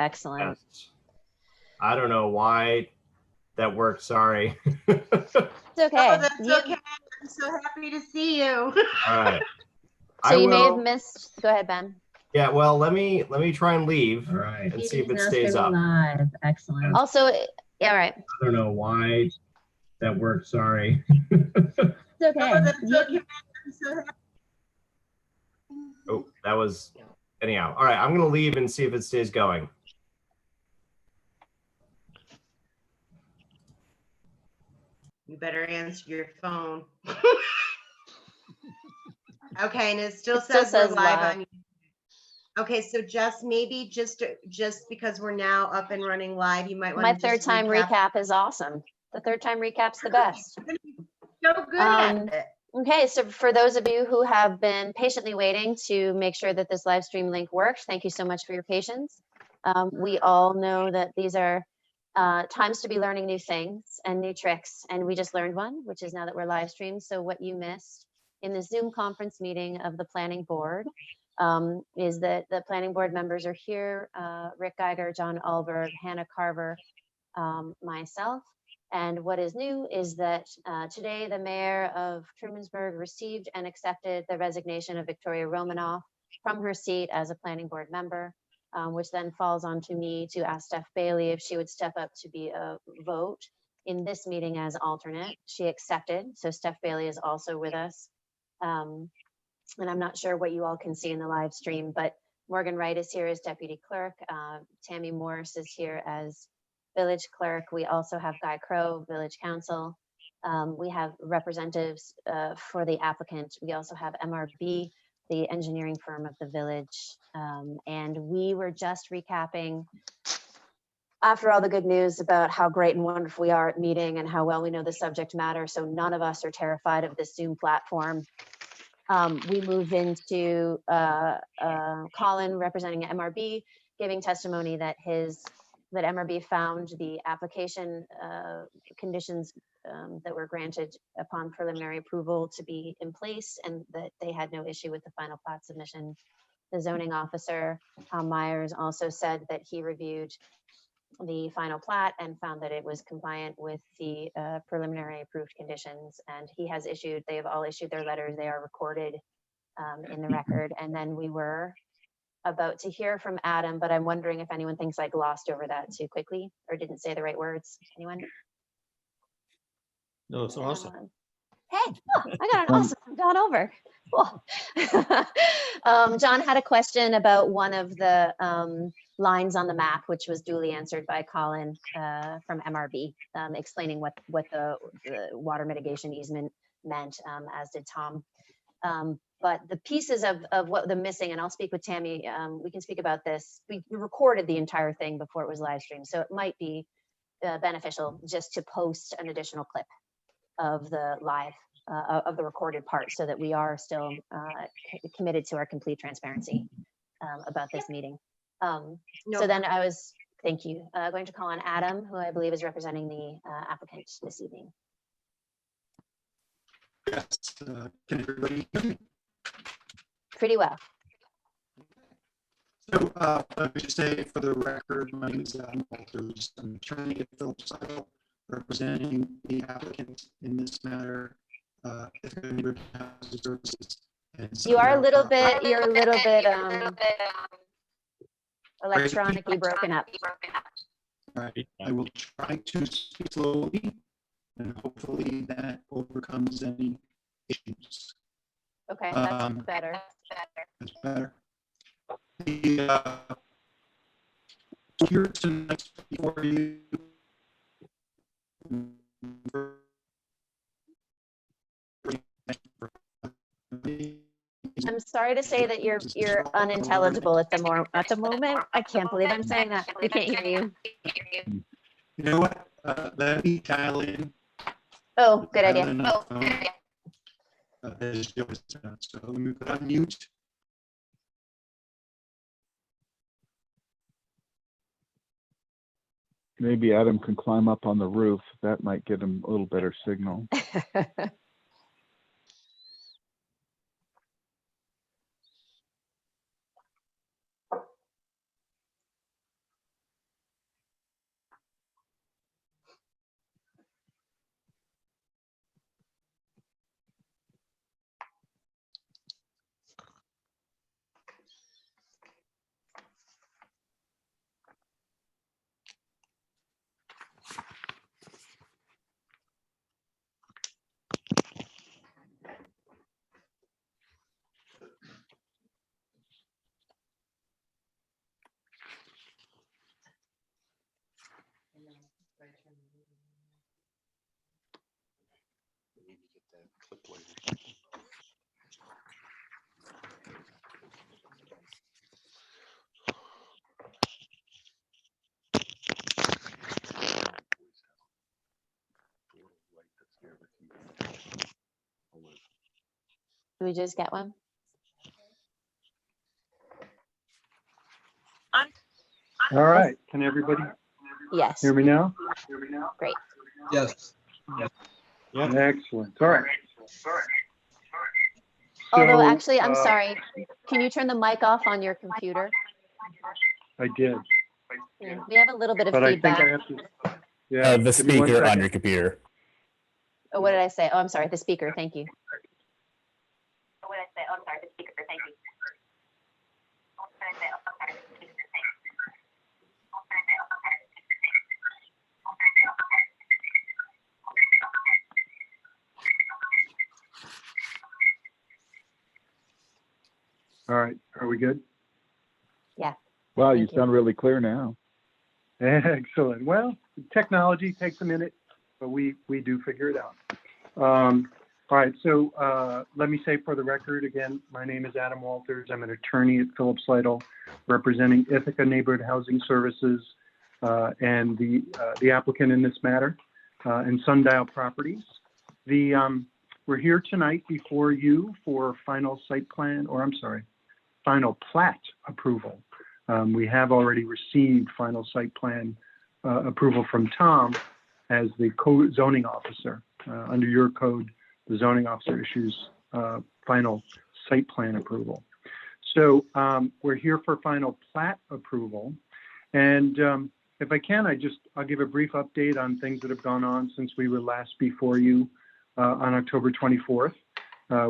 Excellent. Yes. I don't know why that worked. Sorry. It's okay. Oh, that's okay. I'm so happy to see you. All right. So you may have missed. Go ahead, Ben. Yeah, well, let me try and leave. All right. And see if it stays up. Live. Excellent. Also, yeah, right. I don't know why that worked. Sorry. It's okay. Oh, that's okay. I'm so happy. Oh, that was anyhow. All right, I'm gonna leave and see if it stays going. You better answer your phone. Okay, and it still says we're live on. Okay, so just maybe just because we're now up and running live, you might want to. My third time recap is awesome. The third time recap's the best. So good at it. Okay, so for those of you who have been patiently waiting to make sure that this live stream link works, thank you so much for your patience. We all know that these are times to be learning new things and new tricks, and we just learned one, which is now that we're live streamed. So what you missed in the Zoom conference meeting of the planning board is that the planning board members are here, Rick Geiger, John Alberg, Hannah Carver, myself. And what is new is that today the mayor of Trumansburg received and accepted the resignation of Victoria Romanoff from her seat as a planning board member, which then falls on to me to ask Steph Bailey if she would step up to be a vote in this meeting as alternate. She accepted, so Steph Bailey is also with us. And I'm not sure what you all can see in the live stream, but Morgan Wright is here as deputy clerk. Tammy Morris is here as village clerk. We also have Guy Crow, village council. We have representatives for the applicant. We also have MRB, the engineering firm of the village. And we were just recapping after all the good news about how great and wonderful we are at meeting and how well we know the subject matter. So none of us are terrified of this Zoom platform. We move into Colin representing MRB, giving testimony that that MRB found the application conditions that were granted upon preliminary approval to be in place and that they had no issue with the final plat submission. The zoning officer, Tom Myers, also said that he reviewed the final plat and found that it was compliant with the preliminary approved conditions, and he has issued, they have all issued their letters, they are recorded in the record. And then we were about to hear from Adam, but I'm wondering if anyone thinks I glossed over that too quickly or didn't say the right words. Anyone? No, it's awesome. Hey, I got an awesome gone over. Cool. John had a question about one of the lines on the map, which was duly answered by Colin from MRB, explaining what the water mitigation easement meant, as did Tom. But the pieces of what the missing, and I'll speak with Tammy, we can speak about this. We recorded the entire thing before it was live streamed, so it might be beneficial just to post an additional clip of the live, of the recorded part, so that we are still committed to our complete transparency about this meeting. So then I was, thank you, going to call on Adam, who I believe is representing the applicant this evening. Yes, can everybody hear me? Pretty well. So let me just say for the record, my name is Adam Walters. I'm attorney at Phillips Cycle, representing the applicant in this matter. If anybody has services. You are a little bit, you're a little bit electronically broken up. All right, I will try to speak slowly and hopefully that overcomes any issues. Okay, that's better. That's better. The, here tonight for you. I'm sorry to say that you're unintelligible at the moment. I can't believe I'm saying that. We can't hear you. You know what? Let me dial in. Oh, good idea. So let me put on mute. Maybe Adam can climb up on the roof. That might get him a little better signal. Can we just get one? All right, can everybody Yes. hear me now? Great. Yes. Excellent, all right. Although So, actually, I'm sorry. Can you turn the mic off on your computer? I did, Yeah, we have a little bit of but I think feedback. I have to, yeah. The give me one speaker on second. your computer. Oh, what did I say? Oh, I'm sorry. The speaker. Thank you. All right, are we good? Wow, you Thank you. sound really clear now. Excellent. Well, technology takes a minute, but we do figure it out. All right, so let me say for the record again, my name is Adam Walters. I'm an attorney at Phillips Lytle, representing Ithaca Neighborhood Housing Services and the applicant in this matter, and Sundial Properties. We're here tonight before you for final site plan, or I'm sorry, final plat approval. We have already received final site plan approval from Tom as the zoning officer. Under your code, the zoning officer issues final site plan approval. So we're here for final plat approval. And if I can, I'll give a brief update on things that have gone on since we were last before you on October 24th,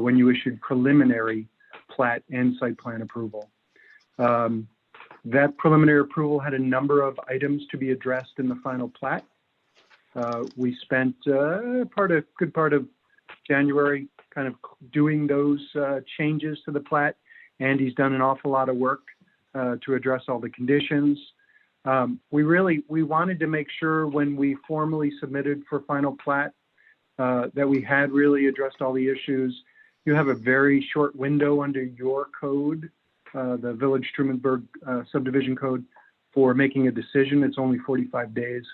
when you issued preliminary plat and site plan approval. That preliminary approval had a number of items to be addressed in the final plat. We spent a good part of January kind of doing those changes to the plat. Andy's done an awful lot of work to address all the conditions. We wanted to make sure when we formally submitted for final plat that we had really addressed all the issues. You have a very short window under your code, the Village Trumansburg subdivision code, for making a decision. It's only 45 days.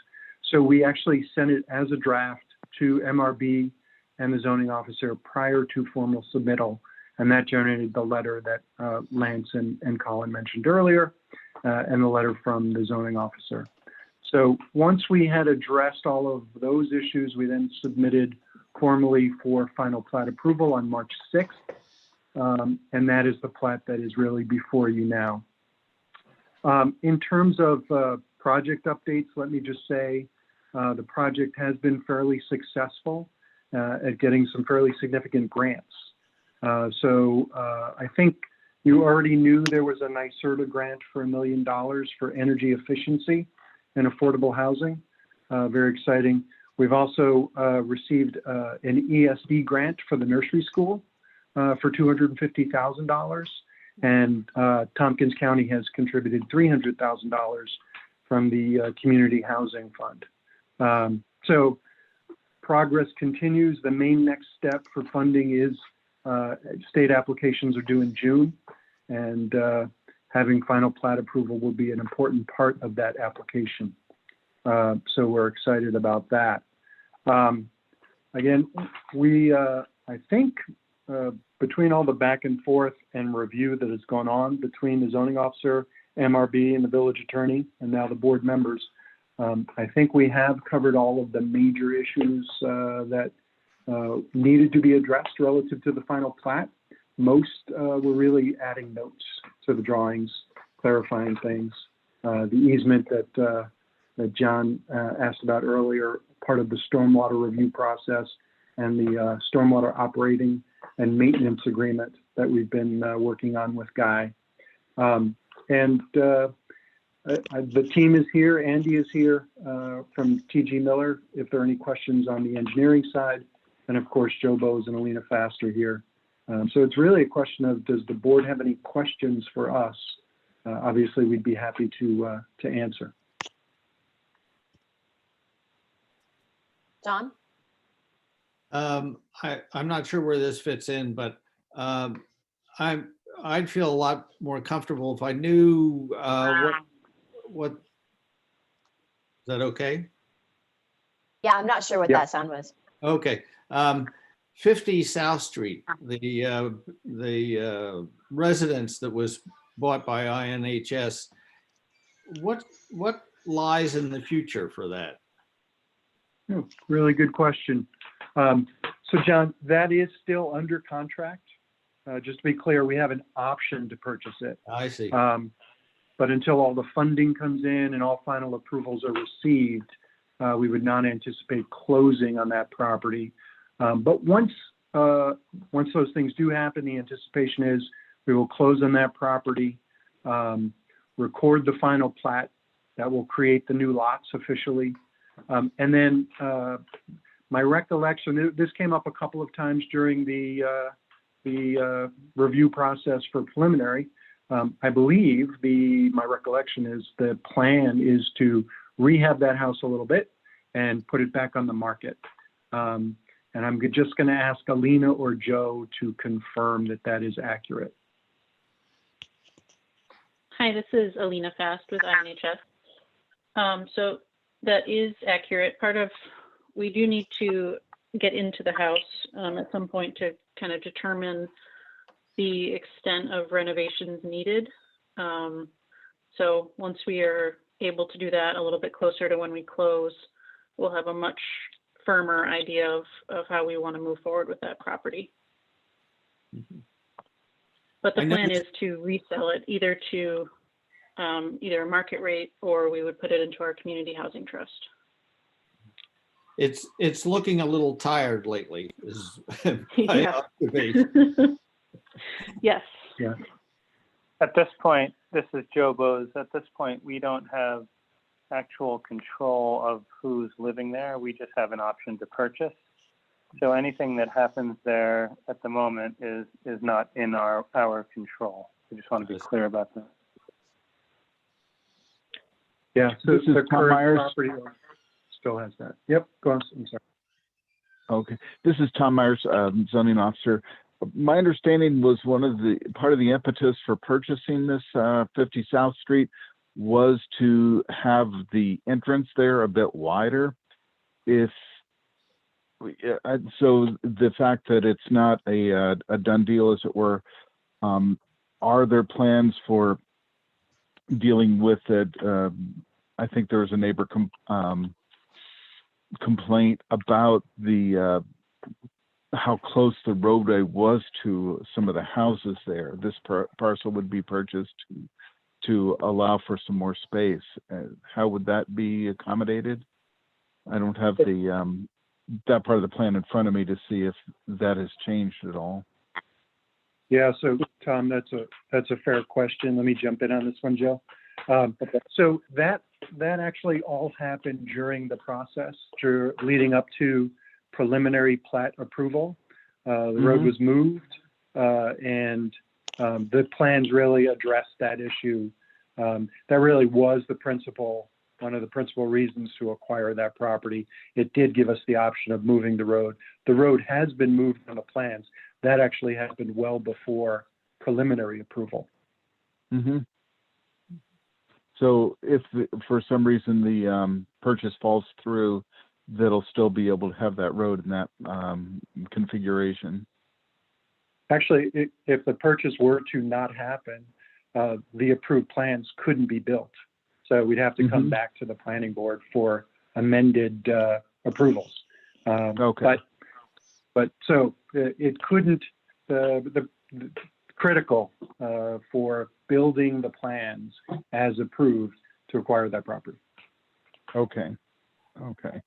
So we actually sent it as a draft to MRB and the zoning officer prior to formal submittal. And that generated the letter that Lance and Colin mentioned earlier, and the letter from the zoning officer. So once we had addressed all of those issues, we then submitted formally for final plat approval on March 6th. And that is the plat that is really before you now. In terms of project updates, let me just say the project has been fairly successful at getting some fairly significant grants. So I think you already knew there was a NYSERDA grant for $1 million for energy efficiency and affordable housing. Very exciting. We've also received an ESD grant for the nursery school for $250,000. And Tompkins County has contributed $300,000 from the Community Housing Fund. So progress continues. The main next step for funding is state applications are due in June, and having final plat approval will be an important part of that application. So we're excited about that. Again, I think between all the back and forth and review that has gone on between the zoning officer, MRB, and the village attorney, and now the board members, I think we have covered all of the major issues that needed to be addressed relative to the final plat. Most were really adding notes to the drawings, clarifying things. The easement that John asked about earlier, part of the stormwater review process, and the stormwater operating and maintenance agreement that we've been working on with Guy. The team is here. Andy is here from TG Miller, if there are any questions on the engineering side. And of course, Joe Bose and Alina Fast are here. So it's really a question of, does the board have any questions for us? Obviously, we'd be happy to answer. John? I'm not sure where this fits in, but I'd feel a lot more comfortable if I knew what, is that okay? Yeah, I'm not sure what Yeah. that sound was. Okay. 50 South Street, the residence that was bought by INHS, what lies in the future for that? Oh, really good question. So John, that is still under contract. Just to be clear, we have an option to purchase it. I see. But until all the funding comes in and all final approvals are received, we would not anticipate closing on that property. But once those things do happen, the anticipation is we will close on that property, record the final plat that will create the new lots officially. And then my recollection, this came up a couple of times during the review process for preliminary. I believe my recollection is the plan is to rehab that house a little bit and put it back on the market. And I'm just going to ask Alina or Joe to confirm that that is accurate. Hi, this is Alina Fast with INHS. So that is accurate. We do need to get into the house at some point to kind of determine the extent of renovations needed. So once we are able to do that a little bit closer to when we close, we'll have a much firmer idea of how we want to move forward with that property. Mhm. But the I plan noticed- is to resell it either to either a market rate, or we would put it into our community housing trust. It's looking a little tired lately, is my Yeah. observation. Yes. Yeah. At this point, this is Joe Bose. At this point, we don't have actual control of who's living there. We just have an option to purchase. So anything that happens there at the moment is not in our control. I just want to be clear about that. Yeah, so This is the Tom current Myers. property owner still has that. Yep, go on, I'm sorry. Okay, this is Tom Myers, zoning officer. My understanding was part of the impetus for purchasing this 50 South Street was to have the entrance there a bit wider. So the fact that it's not a done deal, as it were, are there plans for dealing with it? I think there was a neighbor complaint about how close the roadway was to some of the houses there. This parcel would be purchased to allow for some more space. How would that be accommodated? I don't have that part of the plan in front of me to see if that has changed at all. Yeah, so Tom, that's a fair question. Let me jump in on this one, Joe. So that actually all happened during the process leading up to preliminary plat approval. The road was moved, and the plans really addressed that issue. That really was one of the principal reasons to acquire that property. It did give us the option of moving the road. The road has been moved on the plans. That actually happened well before preliminary approval. Mm-hmm. So if for some reason the purchase falls through, that'll still be able to have that road in that configuration. Actually, if the purchase were to not happen, the approved plans couldn't be built. So we'd have to come back to the planning board for amended approvals. Okay. But so it couldn't, the critical for building the plans as approved to acquire that property. Okay. Okay.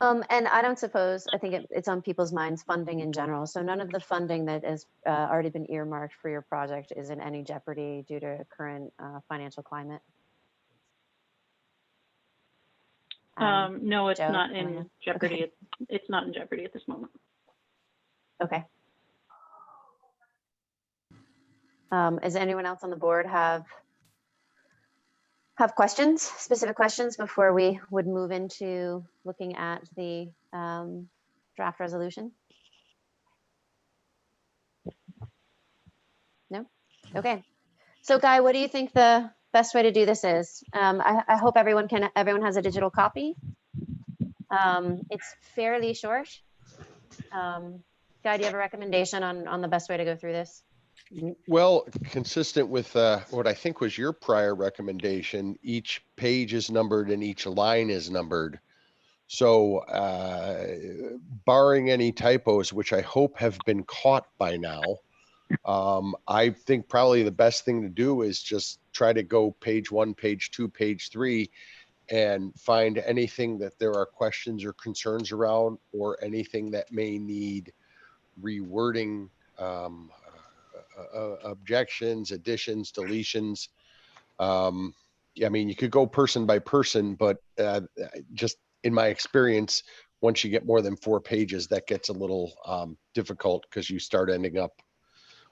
And I don't suppose, I think it's on people's minds, funding in general. So none of the funding that has already been earmarked for your project is in any jeopardy due to current financial climate. No, it's Joe, not in Elena? jeopardy. Okay. It's not in jeopardy at this moment. Okay. Does anyone else on the board have have questions, specific questions before we would move into looking at the draft resolution? No? Okay. So Guy, what do you think the best way to do this is? I hope everyone has a digital copy. It's fairly short. Guy, do you have a recommendation on the best way to go through this? Well, consistent with what I think was your prior recommendation, each page is numbered and each line is numbered. So barring any typos, which I hope have been caught by now, I think probably the best thing to do is just try to go page 1, page 2, page 3, and find anything that there are questions or concerns around, or anything that may need rewording, objections, additions, deletions. I mean, you could go person by person, but just in my experience, once you get more than 4 pages, that gets a little difficult because you start ending up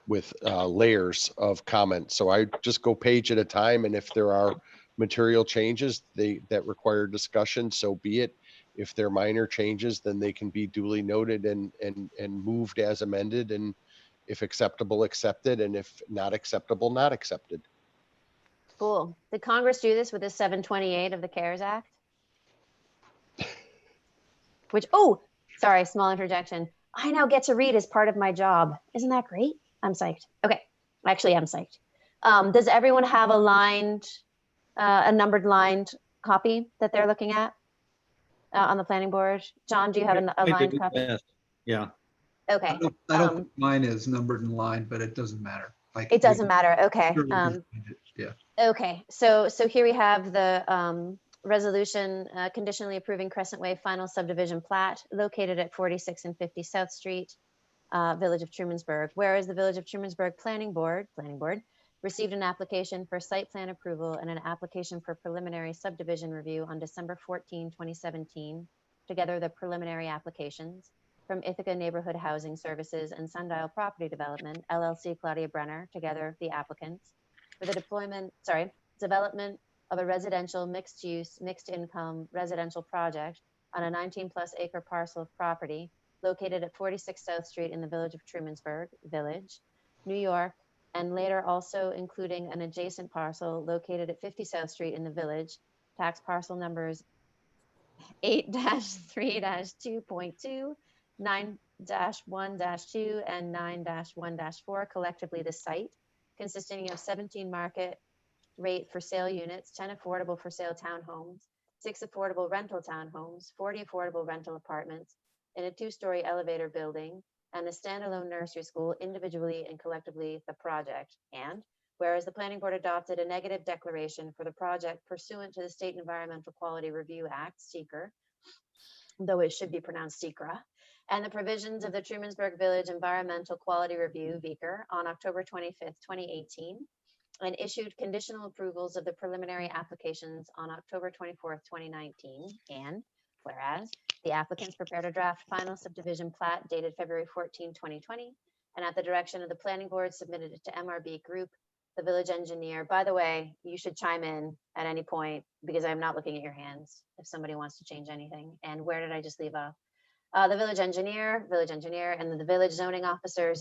with layers of comments. So I just go page at a time, and if there are material changes that require discussion, so be it. If they're minor changes, then they can be duly noted and moved as amended, and if acceptable, accepted, and if not acceptable, not accepted. Cool. Did Congress do this with the 728 of the CARES Act? Which, oh, sorry, small interjection. I now get to read as part of my job. Isn't that great? I'm psyched. Okay, actually, I'm psyched. Does everyone have a numbered lined copy that they're looking at on the planning board? John, do you have a lined copy? Yes. Yeah. Okay. I don't think mine is numbered in line, but it doesn't matter. It doesn't matter. Okay. Yeah. Okay. So here we have the resolution conditionally approving Crescent Way final subdivision plat located at 46 and 50 South Street, Village of Trumansburg. Whereas the Village of Trumansburg Planning Board received an application for site plan approval and an application for preliminary subdivision review on December 14, 2017, together the preliminary applications from Ithaca Neighborhood Housing Services and Sundial Property Development, LLC Claudia Brenner, together the applicants, for the development of a residential mixed-use, mixed-income residential project on a 19+ acre parcel of property located at 46 South Street in the Village of Trumansburg, Village, New York, and later also including an adjacent parcel located at 50 South Street in the Village, tax parcel numbers 8-3-2.2, 9-1-2, and 9-1-4, collectively the site, consisting of 17 market rate for sale units, 10 affordable for sale townhomes, 6 affordable rental townhomes, 40 affordable rental apartments in a 2-story elevator building, and a standalone nursery school, individually and collectively the project. And whereas the planning board adopted a negative declaration for the project pursuant to the State Environmental Quality Review Act, SEQR, though it should be pronounced SEQRA, and the provisions of the Trumansburg Village Environmental Quality Review, VEQR, on October 25th, 2018, and issued conditional approvals of the preliminary applications on October 24th, 2019. And whereas the applicants prepared a draft final subdivision plat dated February 14, 2020, and at the direction of the planning board submitted it to MRB Group, the village engineer. By the way, you should chime in at any point because I'm not looking at your hands if somebody wants to change anything. And where did I just leave off? The village engineer, and then the village zoning officer,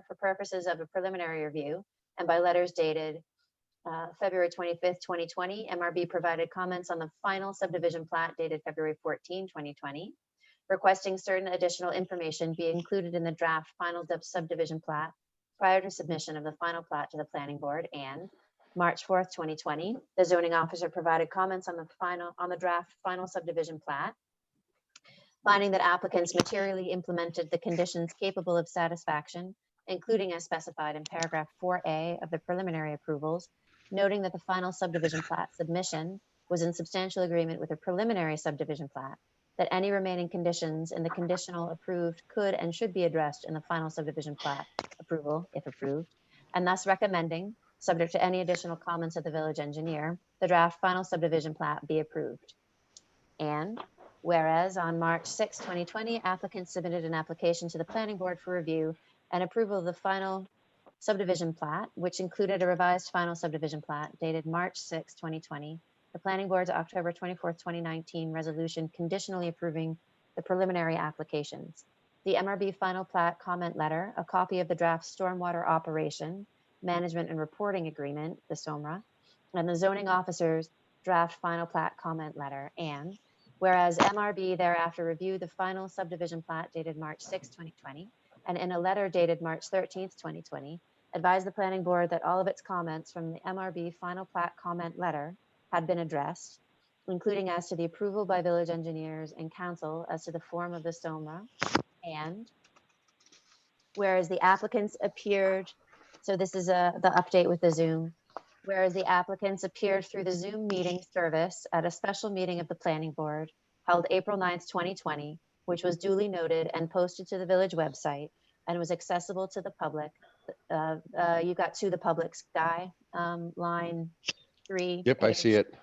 for purposes of a preliminary review, and by letters dated February 25th, 2020, MRB provided comments on the final subdivision plat dated February 14, 2020, requesting certain additional information be included in the draft final subdivision plat prior to submission of the final plat to the planning board. And March 4th, 2020, the zoning officer provided comments on the draft final subdivision plat, finding that applicants materially implemented the conditions capable of satisfaction, including as specified in paragraph 4A of the preliminary approvals, noting that the final subdivision plat submission was in substantial agreement with the preliminary subdivision plat, that any remaining conditions in the conditional approved could and should be addressed in the final subdivision plat approval, if approved, and thus recommending, subject to any additional comments of the village engineer, the draft final subdivision plat be approved. And whereas on March 6, 2020, applicants submitted an application to the planning board for review and approval of the final subdivision plat, which included a revised final subdivision plat dated March 6, 2020, the Planning Board's October 24, 2019 resolution conditionally approving the preliminary applications, the MRB final plat comment letter, a copy of the draft stormwater operation, management and reporting agreement, the SOMRA, and the zoning officer's draft final plat comment letter. And whereas MRB thereafter reviewed the final subdivision plat dated March 6, 2020, and in a letter dated March 13, 2020, advised the Planning Board that all of its comments from the MRB final plat comment letter had been addressed, including as to the approval by village engineers and council as to the form of the SOMRA. And whereas the applicants appeared, so this is the update with the Zoom, whereas the applicants appeared through the Zoom meeting service at a special meeting of the Planning Board held April 9th, 2020, which was duly noted and posted to the village website and was accessible to the public. You got to the public's guy, line 3. Yep, I see it.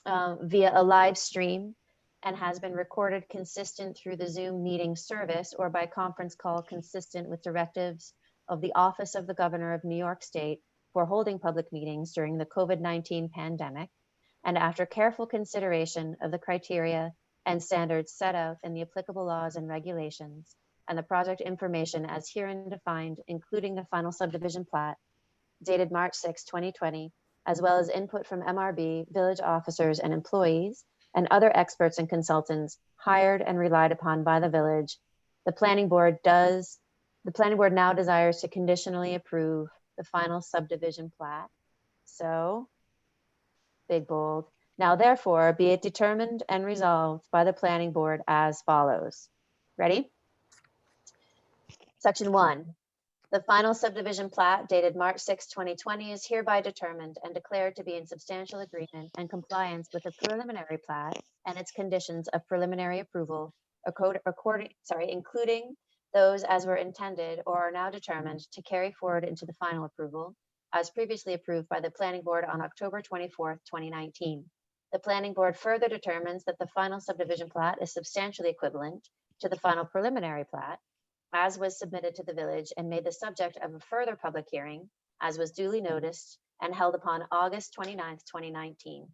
Via a live stream and has been recorded consistent through the Zoom meeting service or by conference call consistent with directives of the Office of the Governor of New York State for holding public meetings during the COVID-19 pandemic, and after careful consideration of the criteria and standards set out in the applicable laws and regulations, and the project information as herein defined, including the final subdivision plat, dated March 6, 2020, as well as input from MRB, village officers and employees, and other experts and consultants hired and relied upon by the village, the Planning Board now desires to conditionally approve the final subdivision plat. So, big bold. Now therefore, be it determined and resolved by the Planning Board as follows. Ready? Section 1. The final subdivision plat dated March 6, 2020 is hereby determined and declared to be in substantial agreement and compliance with the preliminary plat and its conditions of preliminary approval, including those as were intended or are now determined to carry forward into the final approval, as previously approved by the Planning Board on October 24, 2019. The Planning Board further determines that the final subdivision plat is substantially equivalent to the final preliminary plat, as was submitted to the village and made the subject of a further public hearing, as was duly noticed and held upon August 29, 2019.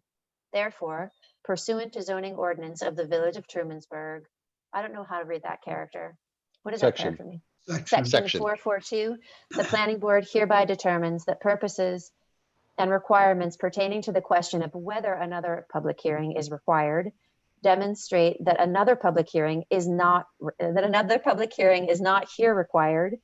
Therefore, pursuant to zoning ordinance of the Village of Trumansburg, I don't know how to read that character. What is that character mean? Section 442, the Planning Board hereby determines that purposes and requirements pertaining to the question of whether another public hearing is required demonstrate that another public hearing is not here required,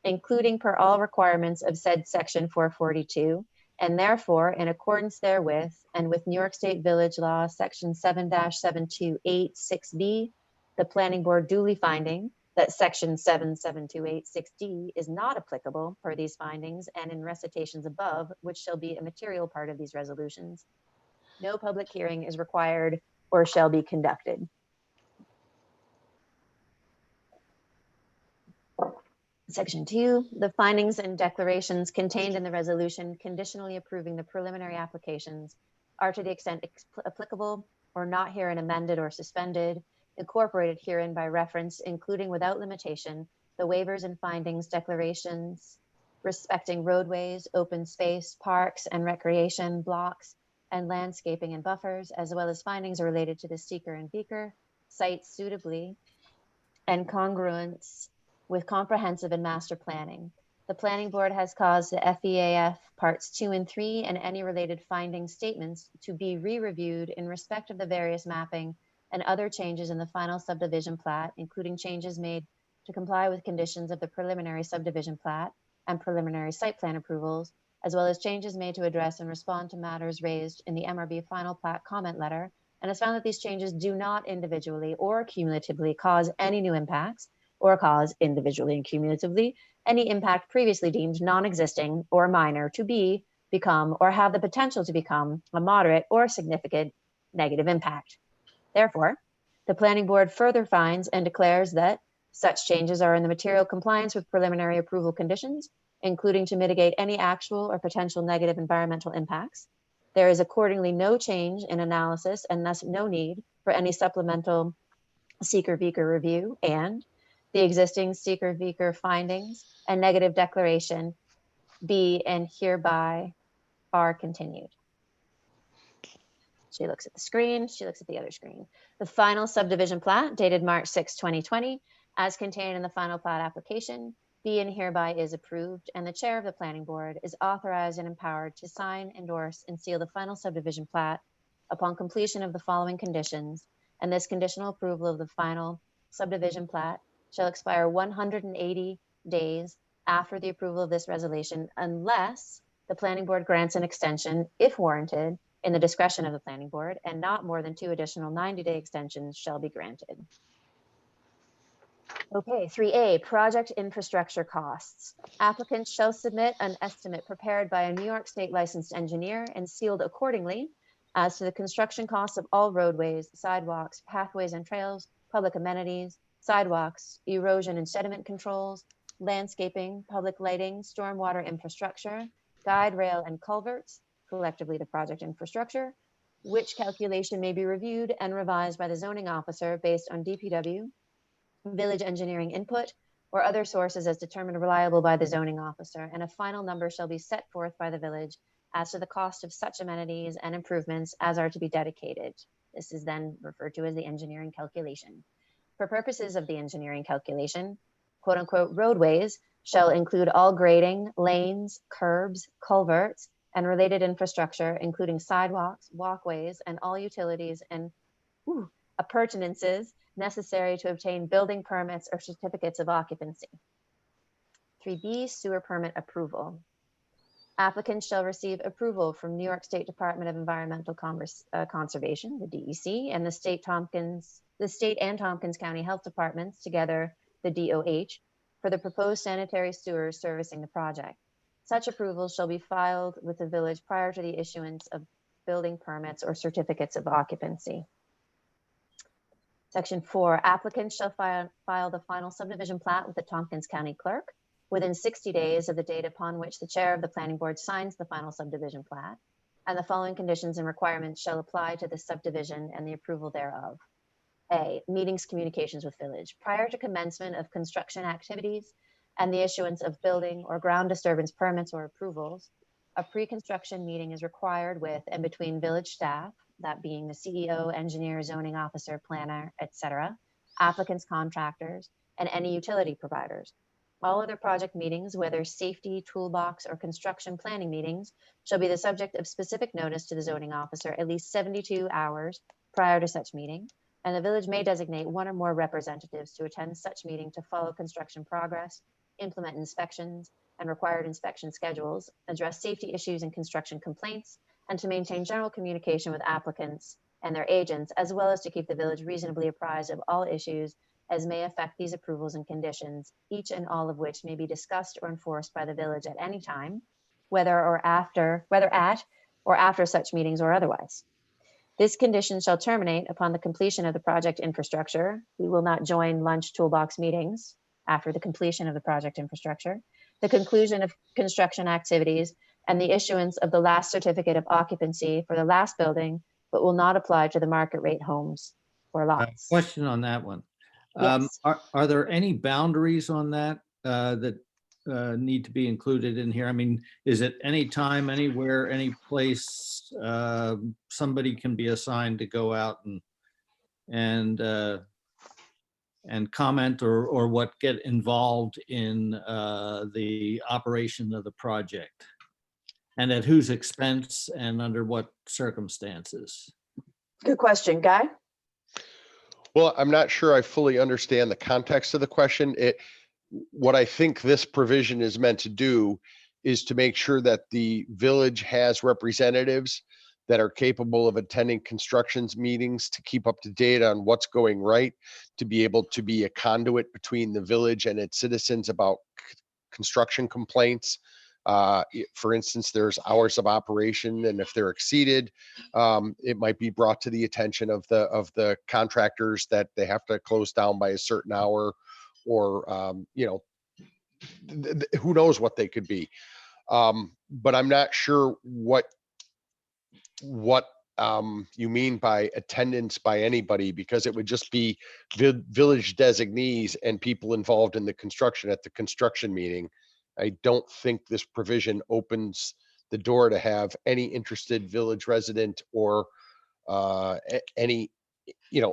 including per all requirements of said section 442, and therefore in accordance therewith and with New York State Village Law section 7-7286B, the Planning Board duly finding that section 7-7286D is not applicable per these findings and in recitations above, which shall be a material part of these resolutions, no public hearing is required or shall be conducted. Section 2, the findings and declarations contained in the resolution conditionally approving the preliminary applications are to the extent applicable or not herein amended or suspended, incorporated herein by reference, including without limitation, the waivers and findings, declarations respecting roadways, open space, parks and recreation blocks, and landscaping and buffers, as well as findings related to the seeker and beaker sites suitably and congruence with comprehensive and master planning. The Planning Board has caused the FEAF parts 2 and 3 and any related finding statements to be re-reviewed in respect of the various mapping and other changes in the final subdivision plat, including changes made to comply with conditions of the preliminary subdivision plat and preliminary site plan approvals, as well as changes made to address and respond to matters raised in the MRB final plat comment letter, and has found that these changes do not individually or cumulatively cause any new impacts or cause individually and cumulatively any impact previously deemed non-existing or minor to be, become, or have the potential to become a moderate or significant negative impact. Therefore, the Planning Board further finds and declares that such changes are in the material compliance with preliminary approval conditions, including to mitigate any actual or potential negative environmental impacts. There is accordingly no change in analysis and thus no need for any supplemental seeker-beaker review, and the existing seeker-beaker findings and negative declaration be and hereby are continued. She looks at the screen, she looks at the other screen. The final subdivision plat dated March 6, 2020, as contained in the final plat application, be and hereby is approved, and the chair of the planning board is authorized and empowered to sign, endorse, and seal the final subdivision plat upon completion of the following conditions, and this conditional approval of the final subdivision plat shall expire 180 days after the approval of this resolution, unless the planning board grants an extension, if warranted, in the discretion of the planning board, and not more than 2 additional 90-day extensions shall be granted. Okay, 3A, project infrastructure costs. Applicants shall submit an estimate prepared by a New York State licensed engineer and sealed accordingly as to the construction costs of all roadways, sidewalks, pathways and trails, public amenities, sidewalks, erosion and sediment controls, landscaping, public lighting, stormwater infrastructure, guide rail and culverts, collectively the project infrastructure, which calculation may be reviewed and revised by the zoning officer based on DPW, village engineering input, or other sources as determined reliable by the zoning officer, and a final number shall be set forth by the village as to the cost of such amenities and improvements as are to be dedicated. This is then referred to as the engineering calculation. For purposes of the engineering calculation, quote unquote, roadways shall include all grading, lanes, curbs, culverts, and related infrastructure, including sidewalks, walkways, and all utilities and appurtenances necessary to obtain building permits or certificates of occupancy. 3B, sewer permit approval. Applicants shall receive approval from New York State Department of Environmental Conservation, the DEC, and the state and Tompkins County Health Departments, together the DOH, for the proposed sanitary sewers servicing the project. Such approvals shall be filed with the village prior to the issuance of building permits or certificates of occupancy. Section 4, applicants shall file the final subdivision plat with the Tompkins County Clerk within 60 days of the date upon which the chair of the planning board signs the final subdivision plat, and the following conditions and requirements shall apply to the subdivision and the approval thereof. A, meetings, communications with village. Prior to commencement of construction activities and the issuance of building or ground disturbance permits or approvals, a pre-construction meeting is required with and between village staff, that being the CEO, engineer, zoning officer, planner, etc., applicants, contractors, and any utility providers. All other project meetings, whether safety, toolbox, or construction planning meetings, shall be the subject of specific notice to the zoning officer at least 72 hours prior to such meeting, and the village may designate one or more representatives to attend such meeting to follow construction progress, implement inspections and required inspection schedules, address safety issues and construction complaints, and to maintain general communication with applicants and their agents, as well as to keep the village reasonably apprised of all issues as may affect these approvals and conditions, each and all of which may be discussed or enforced by the village at any time, whether at or after such meetings or otherwise. This condition shall terminate upon the completion of the project infrastructure. We will not join lunch toolbox meetings after the completion of the project infrastructure, the conclusion of construction activities, and the issuance of the last certificate of occupancy for the last building, but will not apply to the market rate homes or lots. Question on that one. Yes. Are there any boundaries on that that need to be included in here? I mean, is it any time, anywhere, any place somebody can be assigned to go out and comment or what get involved in the operation of the project? And at whose expense and under what circumstances? Good question, Guy. Well, I'm not sure I fully understand the context of the question. What I think this provision is meant to do is to make sure that the village has representatives that are capable of attending constructions meetings to keep up to date on what's going right, to be able to be a conduit between the village and its citizens about construction complaints. For instance, there's hours of operation, and if they're exceeded, it might be brought to the attention of the contractors that they have to close down by a certain hour, or who knows what they could be. But I'm not sure what you mean by attendance by anybody, because it would just be village designees and people involved in the construction at the construction meeting. I don't think this provision opens the door to have any interested village resident or any,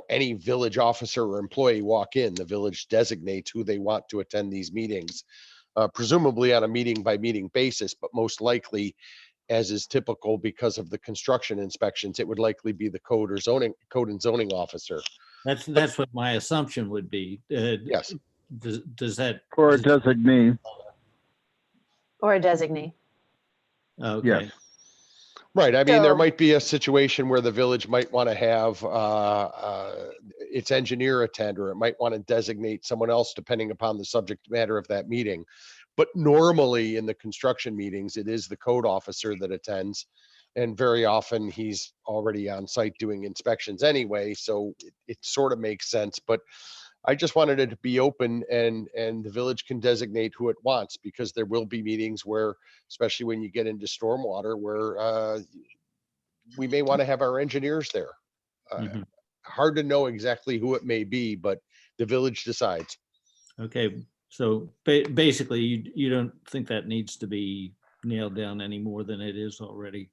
any village officer or employee walk in. The village designates who they want to attend these meetings, presumably on a meeting by meeting basis, but most likely, as is typical because of the construction inspections, it would likely be the code and zoning officer. That's what my assumption would be. Yes. Does that? Or a designee. Or a designee. Okay. Yes. Right. I mean, there So- might be a situation where the village might want to have its engineer attend, or it might want to designate someone else depending upon the subject matter of that meeting. But normally in the construction meetings, it is the code officer that attends. And very often he's already on site doing inspections anyway. So it sort of makes sense. But I just wanted it to be open, and the village can designate who it wants, because there will be meetings where, especially when you get into stormwater, where we may want to have our engineers there. Mhm. Hard to know exactly who it may be, but the village decides. Okay, so basically, you don't think that needs to be nailed down any more than it is already?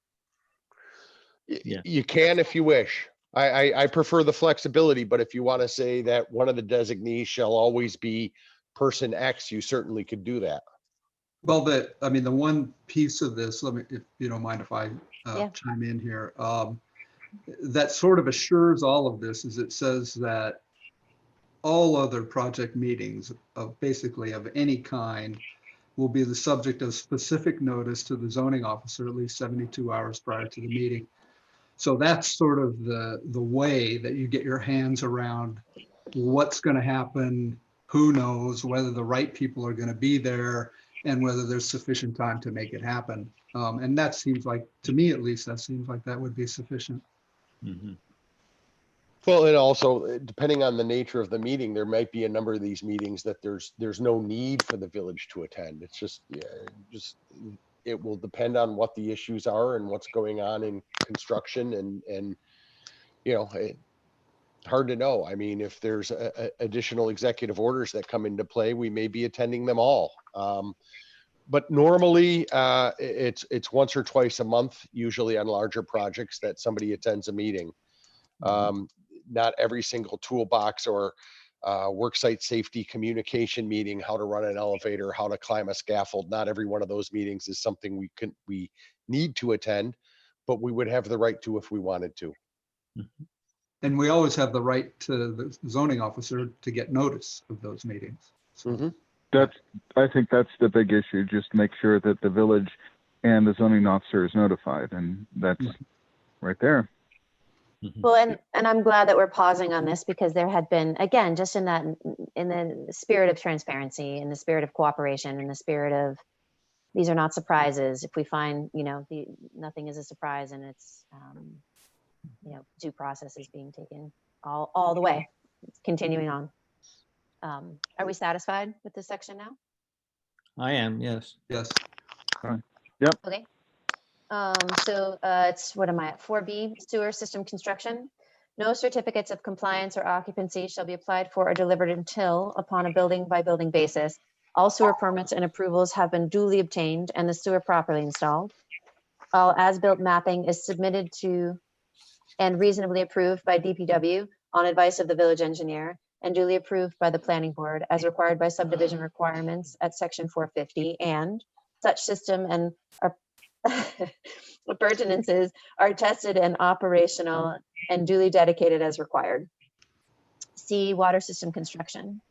Yeah. You can if you wish. I prefer the flexibility, but if you want to say that one of the designees shall always be person X, you certainly could do that. Well, the one piece of this, let me, if you don't mind if I Yeah. chime in here, that sort of assures all of this is it says that all other project meetings of basically of any kind will be the subject of specific notice to the zoning officer at least 72 hours prior to the meeting. So that's sort of the way that you get your hands around what's going to happen, who knows, whether the right people are going to be there, and whether there's sufficient time to make it happen. And that seems like, to me at least, that seems like that would be sufficient. Mhm. Well, and also depending on the nature of the meeting, there might be a number of these meetings that there's no need for the village to attend. It's just, it will depend on what the issues are and what's going on in construction, and hard to know. I mean, if there's additional executive orders that come into play, we may be attending them all. But normally it's once or twice a month, usually on larger projects, that somebody attends a meeting. Not every single toolbox or worksite safety communication meeting, how to run an elevator, how to climb a scaffold. Not every one of those meetings is something we need to attend, but we would have the right to if we wanted to. And we always have the right to the zoning officer to get notice of those meetings. So, I think that's the big issue. Just make sure that the village and the zoning officer is notified, and that's right there. Well, and I'm glad that we're pausing on this, because there had been, again, just in the spirit of transparency, in the spirit of cooperation, in the spirit of, these are not surprises. If we find, nothing is a surprise, and it's, due process is being taken all the way. It's continuing on. Are we satisfied with this section now? I am, yes. yes. Okay. So it's, what am I at? 4B, sewer system construction. No certificates of compliance or occupancy shall be applied for or delivered until, upon a building by building basis, all sewer permits and approvals have been duly obtained and the sewer properly installed. All as-built mapping is submitted to and reasonably approved by DPW on advice of the village engineer, and duly approved by the planning board as required by subdivision requirements at section 450, and such system and appurtenances are tested and operational and duly dedicated as required. C, water system construction.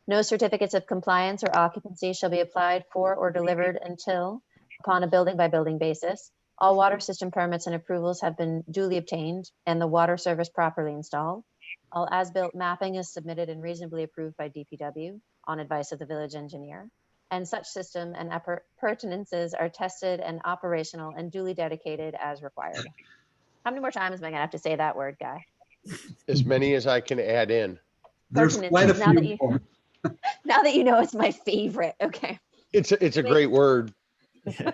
No certificates of compliance or occupancy shall be applied for or delivered until, upon a building by building basis, all water system permits and approvals have been duly obtained and the water service properly installed. All as-built mapping is submitted and reasonably approved by DPW on advice of the village engineer. And such system and appurtenances are tested and operational and duly dedicated as required. How many more times am I gonna have to say that word, Guy? As many as I can add in. There's quite a Now that few you- more. Now that you know it's my favorite, okay. It's a great word,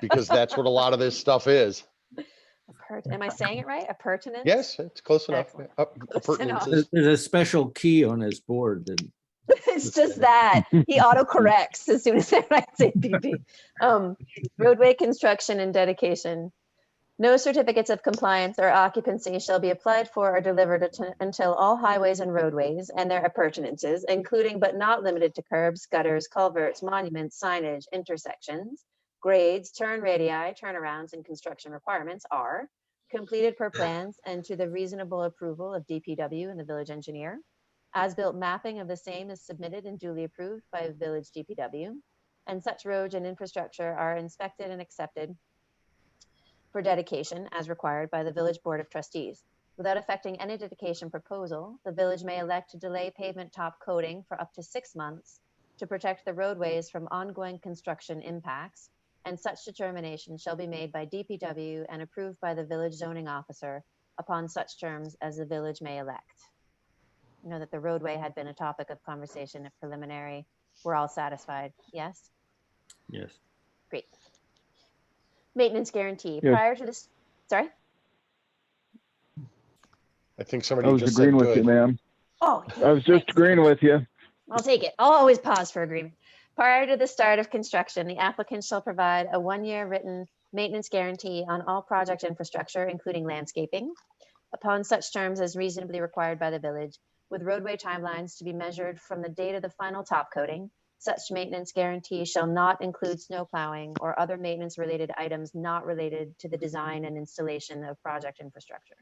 because that's what a lot of this stuff is. Am I saying it right? Appurtenance? Yes, it's close enough. Excellent. Appurtenances. There's a special key on his board that It's just that he autocorrects as soon as I say PP. Roadway construction and dedication. No certificates of compliance or occupancy shall be applied for or delivered until all highways and roadways and their appurtenances, including but not limited to curbs, gutters, culverts, monuments, signage, intersections, grades, turn radii, turnarounds, and construction requirements are completed per plans and to the reasonable approval of DPW and the village engineer. As-built mapping of the same is submitted and duly approved by village DPW, and such roads and infrastructure are inspected and accepted for dedication as required by the village board of trustees. Without affecting any dedication proposal, the village may elect to delay pavement top coating for up to 6 months to protect the roadways from ongoing construction impacts, and such determination shall be made by DPW and approved by the village zoning officer upon such terms as the village may elect. You know that the roadway had been a topic of conversation at preliminary. We're all satisfied, yes? Yes. Great. Maintenance guarantee Yes. prior to this, sorry? I think I somebody was just said agreeing with you, good. ma'am. Oh, I was just agreeing with you. I'll take it. I'll always pause for agreement. Prior to the start of construction, the applicant shall provide a 1-year written maintenance guarantee on all project infrastructure, including landscaping, upon such terms as reasonably required by the village, with roadway timelines to be measured from the date of the final top coating. Such maintenance guarantee shall not include snow plowing or other maintenance related items not related to the design and installation of project infrastructure.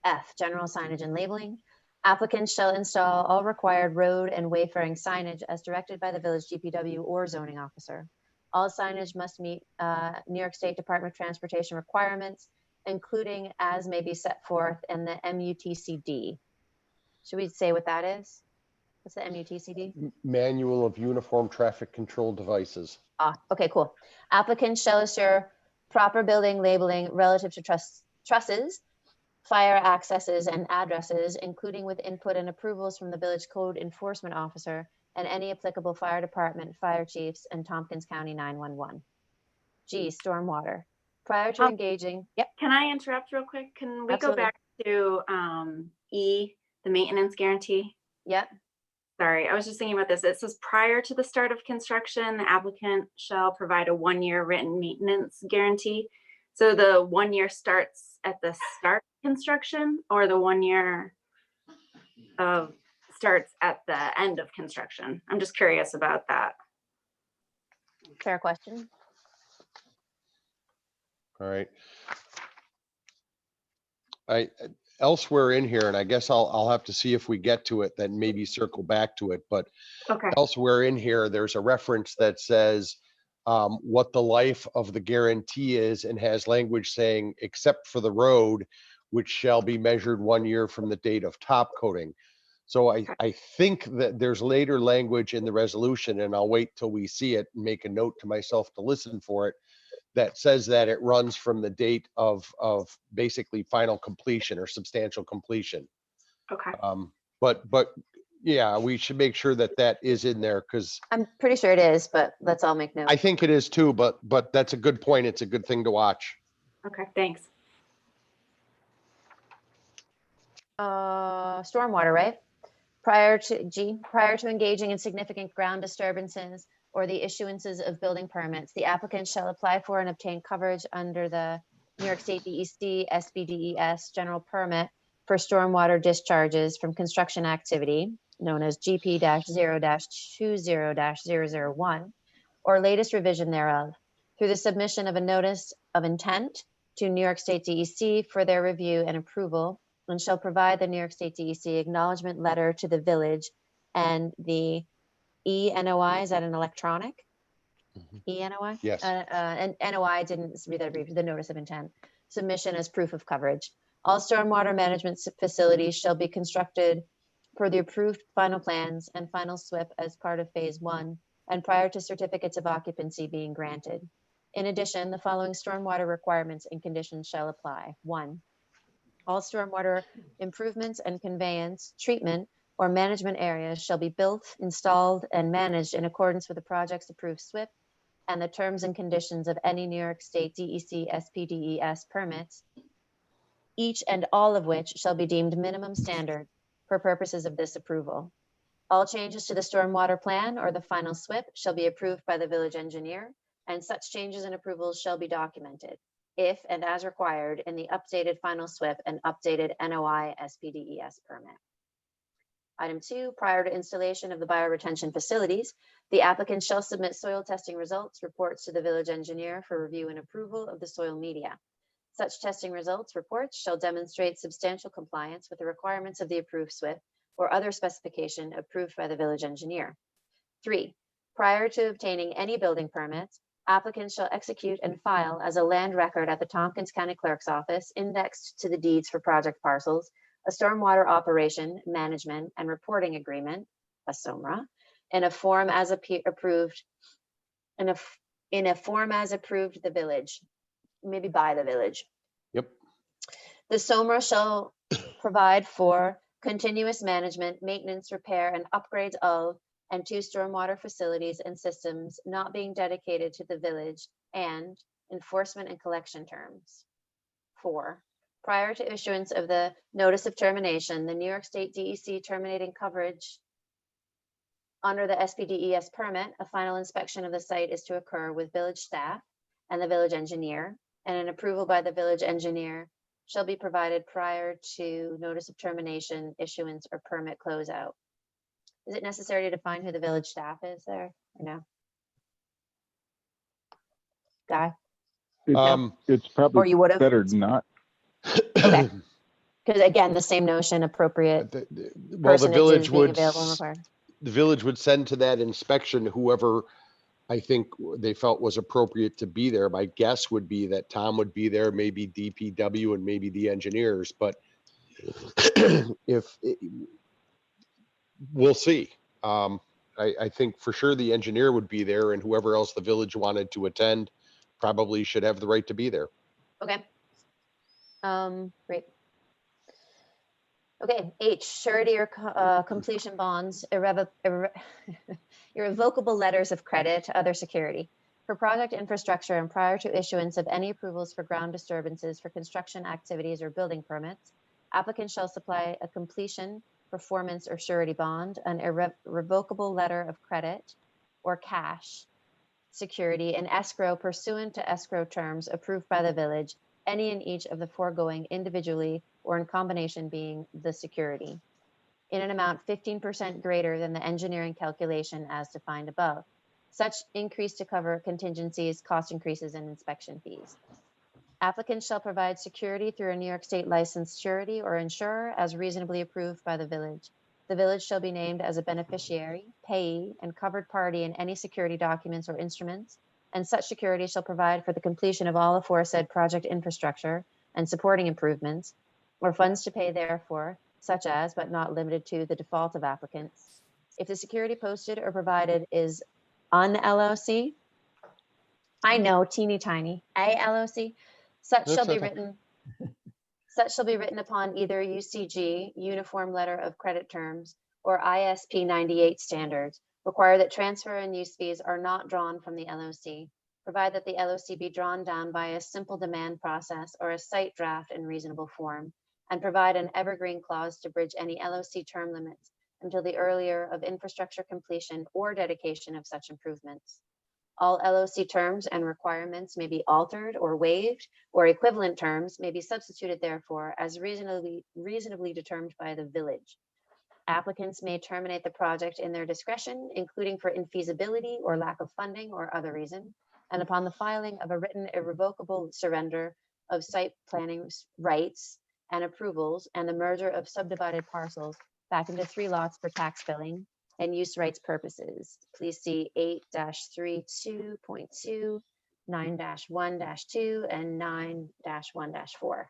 F, general signage and labeling. Applicants shall install all required road and wayfaring signage as directed by the village DPW or zoning officer. All signage must meet New York State Department of Transportation requirements, including as may be set forth in the MUTCD. Should we say what that is? What's the MUTCD? Manual of Uniform Traffic Control Devices. Ah, okay, cool. Applicants shall assure proper building labeling relative to trusses, fire accesses, and addresses, including with input and approvals from the village code enforcement officer and any applicable fire department, fire chiefs, and Tompkins County 911. G, stormwater. Prior to engaging, yep. Can I interrupt real quick? Can we Absolutely. go back to E, the maintenance guarantee? Yep. Sorry, I was just thinking about this. It says prior to the start of construction, the applicant shall provide a 1-year written maintenance guarantee. So the 1 year starts at the start of construction, or the 1 year starts at the end of construction? I'm just curious about that. Fair question. All right. Elsewhere in here, and I guess I'll have to see if we get to it, then maybe circle back to it. But Okay. elsewhere in here, there's a reference that says what the life of the guarantee is, and has language saying, except for the road, which shall be measured 1 year from the date of top coating. So I think that there's later language in the resolution, and I'll wait till we see it and make a note to myself to listen for it, that says that it runs from the date of basically final completion or substantial completion. Okay. But yeah, we should make sure that that is in there, because I'm pretty sure it is, but let's all make note. I think it is too, but that's a good point. It's a good thing to watch. Okay, thanks. Stormwater, right? Prior to engaging in significant ground disturbances or the issuances of building permits, the applicant shall apply for and obtain coverage under the New York State DEC SBDES general permit for stormwater discharges from construction activity, known as GP-0-20-001, or latest revision thereof, through the submission of a notice of intent to New York State DEC for their review and approval, and shall provide the New York State DEC acknowledgement letter to the village and the ENOI. Is that an electronic? ENOI? Yes. And NOI didn't read that brief, the notice of intent. Submission as proof of coverage. All stormwater management facilities shall be constructed per the approved final plans and final SWIP as part of phase 1 and prior to certificates of occupancy being granted. In addition, the following stormwater requirements and conditions shall apply. 1, all stormwater improvements and conveyance, treatment, or management areas shall be built, installed, and managed in accordance with the project's approved SWIP and the terms and conditions of any New York State DEC SPDES permits, each and all of which shall be deemed minimum standard for purposes of this approval. All changes to the stormwater plan or the final SWIP shall be approved by the village engineer, and such changes and approvals shall be documented, if and as required, in the updated final SWIP and updated NOI SPDES permit. Item 2, prior to installation of the bioretention facilities, the applicant shall submit soil testing results reports to the village engineer for review and approval of the soil media. Such testing results reports shall demonstrate substantial compliance with the requirements of the approved SWIP or other specification approved by the village engineer. 3, prior to obtaining any building permits, applicants shall execute and file as a land record at the Tompkins County Clerk's Office, indexed to the deeds for project parcels, a stormwater operation, management, and reporting agreement, a SOMRA, in a form as approved, in a form as approved the village, maybe by the village. Yep. The SOMRA shall provide for continuous management, maintenance, repair, and upgrades of and to stormwater facilities and systems not being dedicated to the village, and enforcement and collection terms. 4, prior to issuance of the notice of termination, the New York State DEC terminating coverage under the SPDES permit, a final inspection of the site is to occur with village staff and the village engineer, and an approval by the village engineer shall be provided prior to notice of termination, issuance, or permit closeout. Is it necessary to define who the village staff is there or no? Guy? It's Or probably you would've? better not. Okay. Because again, the same notion, appropriate Well, the personage village is being would, available and required. the village would send to that inspection whoever I think they felt was appropriate to be there. My guess would be that Tom would be there, maybe DPW and maybe the engineers, but we'll see. I think for sure the engineer would be there, and whoever else the village wanted to attend probably should have the right to be there. Okay. Great. Okay, H, surety or completion bonds, irrevocable letters of credit, other security. For project infrastructure and prior to issuance of any approvals for ground disturbances for construction activities or building permits, applicants shall supply a completion, performance, or surety bond, an irrevocable letter of credit, or cash security in escrow pursuant to escrow terms approved by the village, any and each of the foregoing individually or in combination being the security, in an amount 15% greater than the engineering calculation as defined above. Such increase to cover contingencies, cost increases, and inspection fees. Applicants shall provide security through a New York State licensed surety or insurer as reasonably approved by the village. The village shall be named as a beneficiary, payee, and covered party in any security documents or instruments, and such security shall provide for the completion of all aforesaid project infrastructure and supporting improvements, or funds to pay therefore, such as, but not limited to, the default of applicants. If the security posted or provided is un-LOC, I know, teeny tiny, a-LOC, such shall be written upon either UCG, Uniform Letter of Credit Terms, or ISP 98 standards. Require that transfer and use fees are not drawn from the LOC. Provide that the LOC be drawn down by a simple demand process or a site draft in reasonable form, and provide an evergreen clause to bridge any LOC term limits until the earlier of infrastructure completion or dedication of such improvements. All LOC terms and requirements may be altered or waived, or equivalent terms may be substituted therefore as reasonably determined by the village. Applicants may terminate the project in their discretion, including for infeasibility or lack of funding or other reason, and upon the filing of a written irrevocable surrender of site planning rights and approvals and the merger of subdivided parcels back into 3 lots for tax billing and use rights purposes. Please see 8-32.2, 9-1-2, and 9-1-4.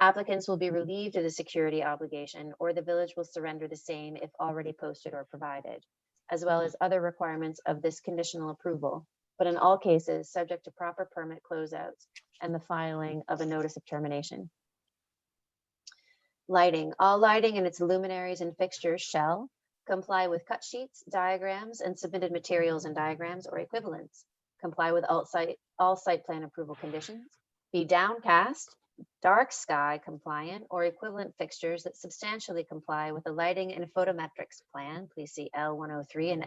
Applicants will be relieved of the security obligation, or the village will surrender the same if already posted or provided, as well as other requirements of this conditional approval, but in all cases, subject to proper permit closeouts and the filing of a notice of termination. Lighting. All lighting and its luminaries and fixtures shall comply with cut sheets, diagrams, and submitted materials and diagrams or equivalents, comply with all site plan approval conditions, be downcast, dark sky compliant or equivalent fixtures that substantially comply with the lighting and photometrics plan. Please see L103 and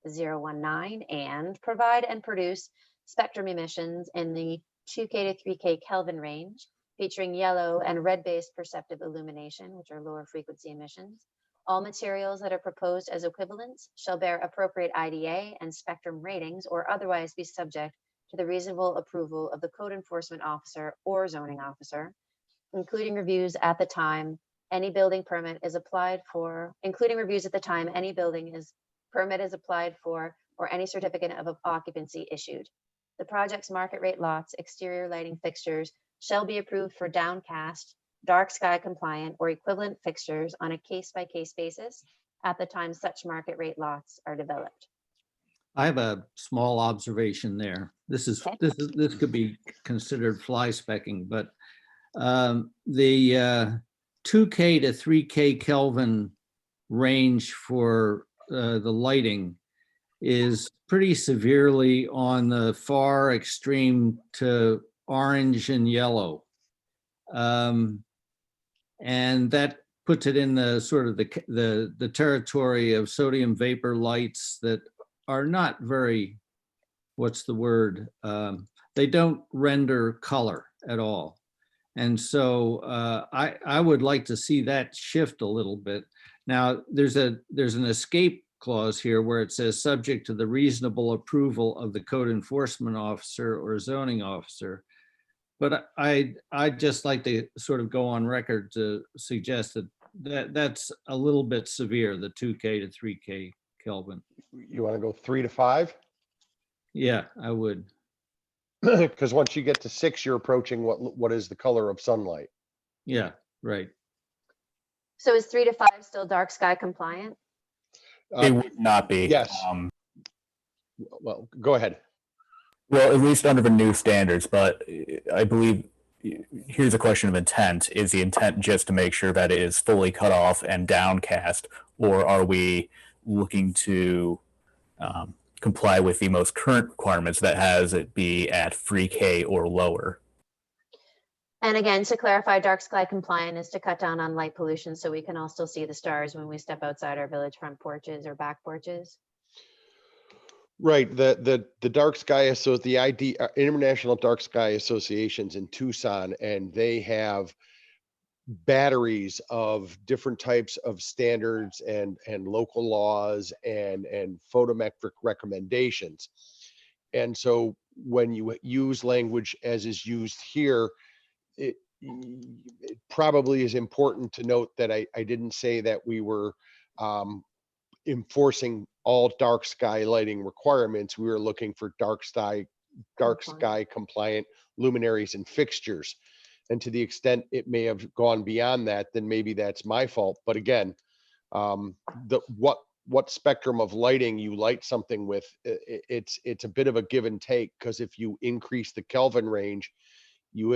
L019, and provide and produce spectrum emissions in the 2K to 3K Kelvin range, featuring yellow and red-based perceptive illumination, which are lower frequency emissions. All materials that are proposed as equivalents shall bear appropriate IDA and spectrum ratings or otherwise be subject to the reasonable approval of the code enforcement officer or zoning officer, including reviews at the time any building permit is applied for, including reviews at the time any permit is applied for, or any certificate of occupancy issued. The project's market rate lots, exterior lighting fixtures shall be approved for downcast, dark sky compliant or equivalent fixtures on a case-by-case basis at the time such market rate lots are developed. I have a small observation there. This could be considered fly specking, but the 2K to 3K Kelvin range for the lighting is pretty severely on the far extreme to orange and yellow. And that puts it in the sort of the territory of sodium vapor lights that are not very, what's the word? They don't render color at all. And so I would like to see that shift a little bit. Now, there's an escape clause here where it says subject to the reasonable approval of the code enforcement officer or zoning officer. But I'd just like to sort of go on record to suggest that's a little bit severe, the 2K to 3K Kelvin. You want to go 3 to 5? Yeah, I would. Because once you get to 6, you're approaching what is the color of sunlight. Yeah, right. So is 3 to 5 still dark sky compliant? It would not be. Yes. Well, go ahead. Well, at least under the new standards, but I believe here's a question of intent. Is the intent just to make sure that it is fully cut off and downcast, or are we looking to comply with the most current requirements that has it be at 3K or lower? And again, to clarify, dark sky compliant is to cut down on light pollution so we can all still see the stars when we step outside our village front porches or back porches. Right. The dark sky, so the International Dark Sky Associations in Tucson, and they have batteries of different types of standards and local laws and photometric recommendations. And so when you use language as is used here, it probably is important to note that I didn't say that we were enforcing all dark sky lighting requirements. We were looking for dark sky compliant luminaries and fixtures. And to the extent it may have gone beyond that, then maybe that's my fault. But again, what spectrum of lighting you light something with, it's a bit of a give and take, because if you increase the Kelvin range, you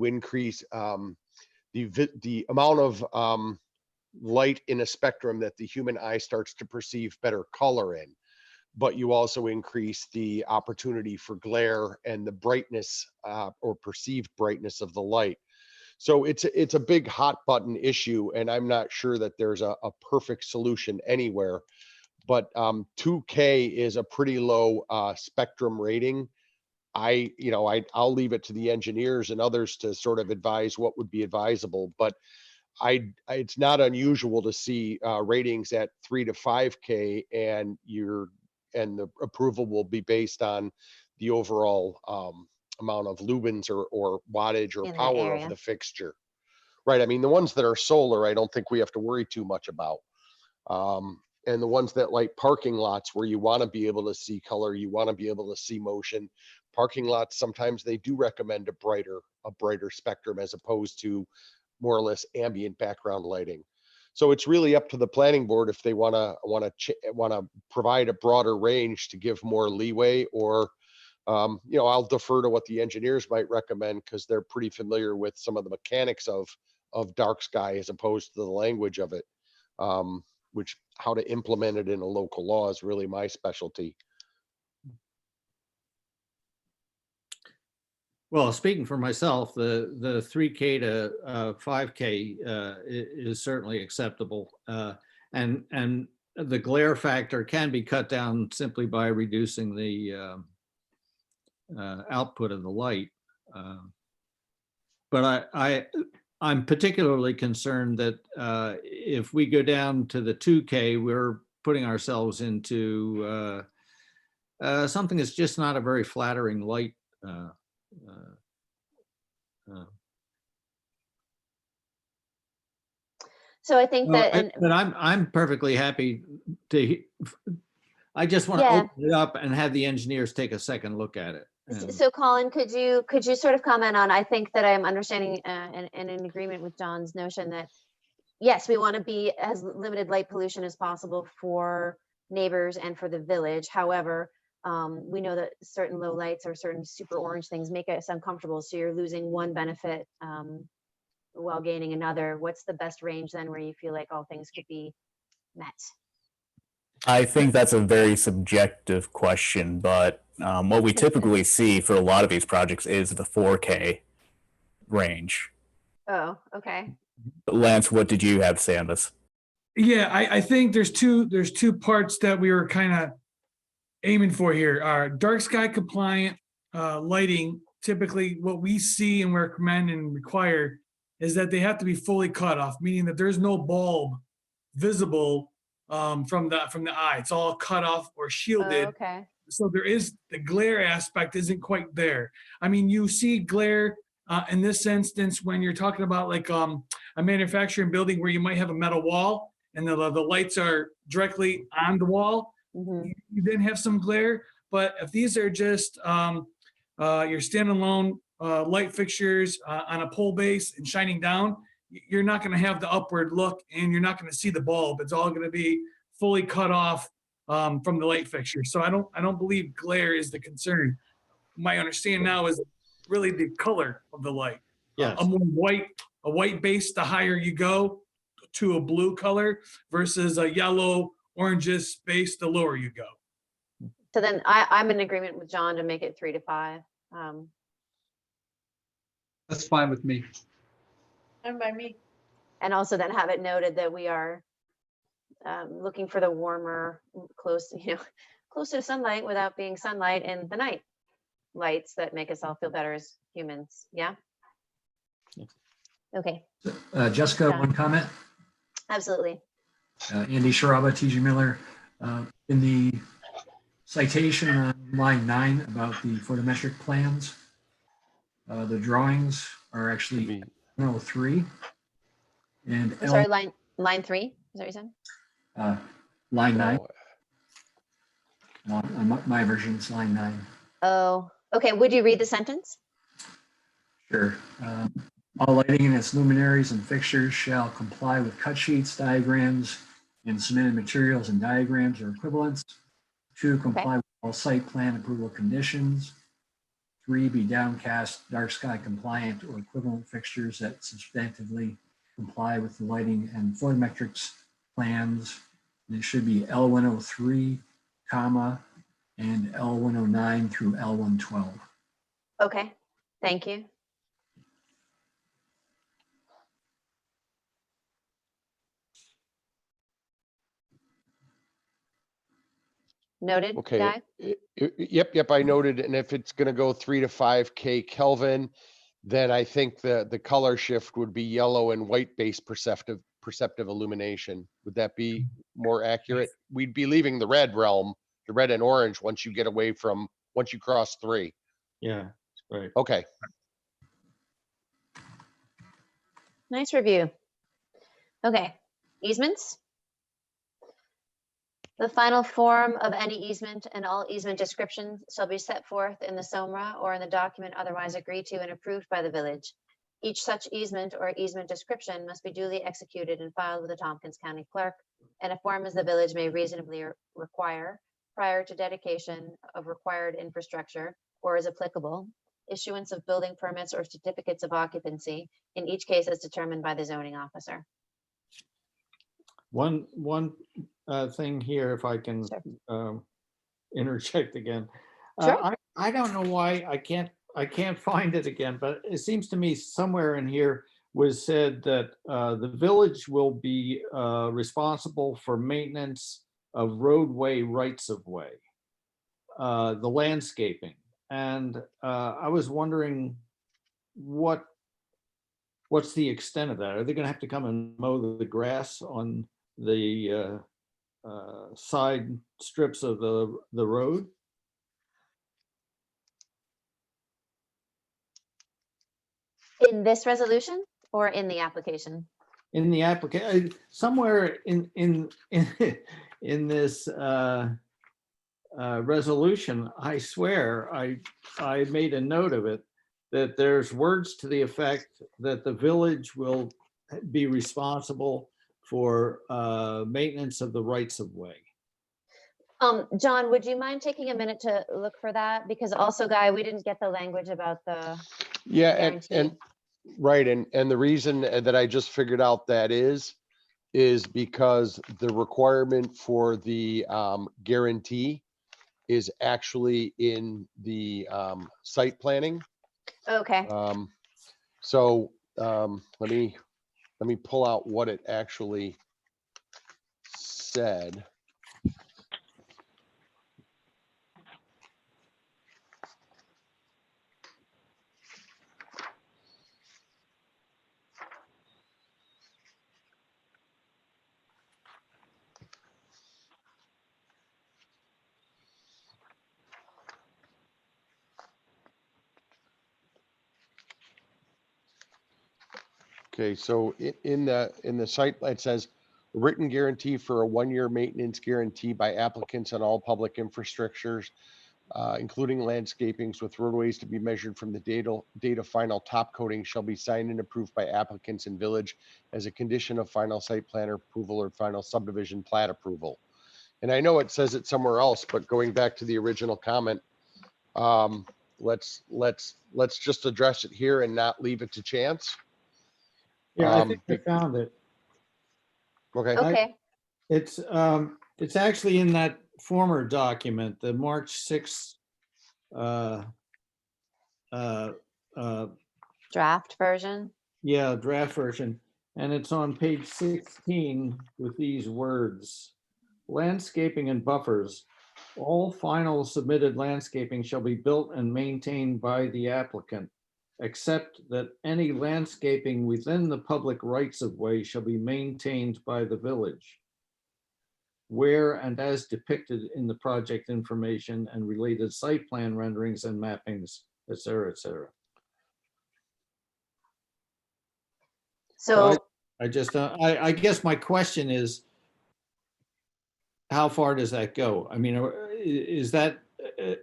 increase the amount of light in a spectrum that the human eye starts to perceive better color in, but you also increase the opportunity for glare and the brightness or perceived brightness of the light. So it's a big hot button issue, and I'm not sure that there's a perfect solution anywhere, but 2K is a pretty low spectrum rating. I'll leave it to the engineers and others to sort of advise what would be advisable, but it's not unusual to see ratings at 3 to 5K, and the approval will be based on the overall amount of lumens or wattage or power of the fixture. Right. I mean, the ones that are solar, I don't think we have to worry too much about. And the ones that light parking lots, where you want to be able to see color, you want to be able to see motion. Parking lots, sometimes they do recommend a brighter spectrum as opposed to more or less ambient background lighting. So it's really up to the planning board if they want to provide a broader range to give more leeway, or I'll defer to what the engineers might recommend, because they're pretty familiar with some of the mechanics of dark sky as opposed to the language of it, which how to implement it in a local law is really my specialty. Well, speaking for myself, the 3K to 5K is certainly acceptable. And the glare factor can be cut down simply by reducing the output of the light. But I'm particularly concerned that if we go down to the 2K, we're putting ourselves into something that's just not a very flattering light. So I think that, and But I'm perfectly happy to, I just want to Yeah. open it up and have the engineers take a second look at it. And- so Colin, could you sort of comment on, I think that I'm understanding and in agreement with John's notion that, yes, we want to be as limited light pollution as possible for neighbors and for the village. However, we know that certain low lights or certain super orange things make us uncomfortable. So you're losing one benefit while gaining another. What's the best range then where you feel like all things could be met? I think that's a very subjective question, but what we typically see for a lot of these projects is the 4K range. Oh, okay. Lance, what did you have to say on this? Yeah, I think there's two parts that we were kind of aiming for here. Our dark sky compliant lighting, typically what we see and recommend and require is that they have to be fully cut off, meaning that there's no bulb visible from the eye. It's all cut off or shielded. Oh, okay. So there is, the glare aspect isn't quite there. I mean, you see glare in this instance when you're talking about like a manufacturing building where you might have a metal wall and the lights are directly on the wall. Mm-hmm. You then have some glare, but if these are just your standalone light fixtures on a pole base and shining down, you're not going to have the upward look and you're not going to see the bulb. It's all going to be fully cut off from the light fixture. So I don't believe glare is the concern. My understanding now is really the color of the light. Yes. A white base, the higher you go to a blue color versus a yellow, oranges base, the lower you go. So then I'm in agreement with John to make it 3 to 5. That's fine with me. And by me. And also then have it noted that we are looking for the warmer, close to sunlight without being sunlight in the night lights that make us all feel better as humans. Yeah. Okay. Jessica, John. one comment. Absolutely. Andy Sharaba, TG Miller. In the citation on line 9 about the photometric plans, the drawings are actually 103. And I'm sorry, line 3. Is that what you said? line 9. On my version, it's line 9. Oh, okay. Would you read the sentence? Sure. All lighting in its luminaries and fixtures shall comply with cut sheets, diagrams, and submitted materials and diagrams or equivalents. 2, comply with all site plan approval conditions. 3, be downcast, dark sky compliant or equivalent fixtures that substantively comply with the lighting and photometrics plans. And it should be L103, comma, and L109 through L112. Okay. Thank you. Noted. Okay. Guy? Yep, I noted. And if it's going to go 3 to 5K Kelvin, then I think the color shift would be yellow and white base perceptive illumination. Would that be more accurate? We'd be leaving the red realm, the red and orange, once you cross 3. Yeah, right. Okay. Nice review. Okay. Easements. The final form of any easement and all easement descriptions shall be set forth in the SOMRA or in the document otherwise agreed to and approved by the village. Each such easement or easement description must be duly executed and filed with the Tompkins County Clerk in a form as the village may reasonably require prior to dedication of required infrastructure or as applicable, issuance of building permits or certificates of occupancy, in each case as determined by the zoning officer. One thing here, if I can interject again. Sure. I don't know why I can't I can't find it again, but it seems to me somewhere in here was said that the village will be responsible for maintenance of roadway rights of way, the landscaping. And I was wondering what's the extent of that? Are they gonna have to come and mow the grass on the side strips of the road? In this resolution or in the application? In the application, somewhere in this resolution, I swear, I made a note of it, that there's words to the effect that the village will be responsible for maintenance of the rights of way. John, would you mind taking a minute to look for that? Because also, Guy, we didn't get the language about the Yeah, guarantee. and right, and the reason that I just figured out that is because the requirement for the guarantee is actually in the site planning. Okay. So let me pull out what it actually said. Okay, so in the site, it says written guarantee for a 1-year maintenance guarantee by applicants on all public infrastructures, including landscapings with roadways to be measured from the date of final top coating shall be signed and approved by applicants in village as a condition of final site plan approval or final subdivision plat approval. And I know it says it somewhere else, but going back to the original comment, let's just address it here and not leave it to chance. Yeah, I think I found it. Okay. Okay. It's actually in that former document, the March 6th Draft version. yeah, draft version. And it's on page 16 with these words. Landscaping and buffers. All final submitted landscaping shall be built and maintained by the applicant, except that any landscaping within the public rights of way shall be maintained by the village, where and as depicted in the project information and related site plan renderings and mappings, et cetera, et cetera. So I just, I guess my question is, how far does that go? I mean, is that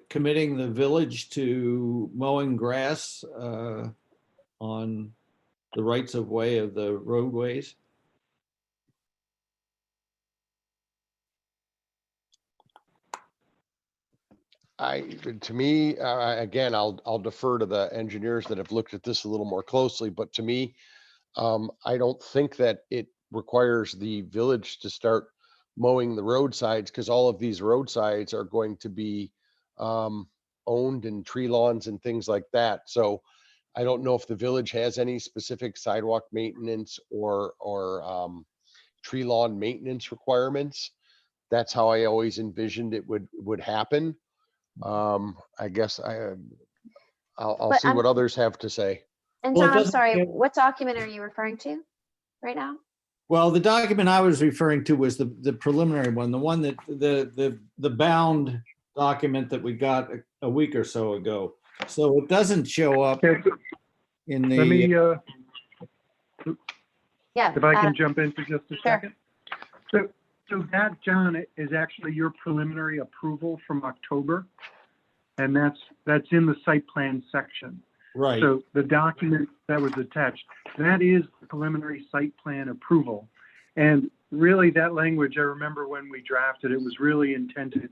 committing the village to mowing grass on the rights of way of the roadways? To me, again, I'll defer to the engineers that have looked at this a little more closely, but to me, I don't think that it requires the village to start mowing the roadsides, because all of these roadsides are going to be owned in tree lawns and things like that. So I don't know if the village has any specific sidewalk maintenance or tree lawn maintenance requirements. That's how I always envisioned it would happen. I guess I'll But see what others have to say. And Well, it John, I'm doesn't sorry, get- what document are you referring to right now? Well, the document I was referring to was the preliminary one, the one that the bound document that we got a week or so ago. So it doesn't show up in the. Let me, Yeah. if I can jump in for just a Sure. second. So that, John, is actually your preliminary approval from October. And that's in the site plan section. Right. So the document that was attached, that is the preliminary site plan approval. And really that language, I remember when we drafted, it was really intended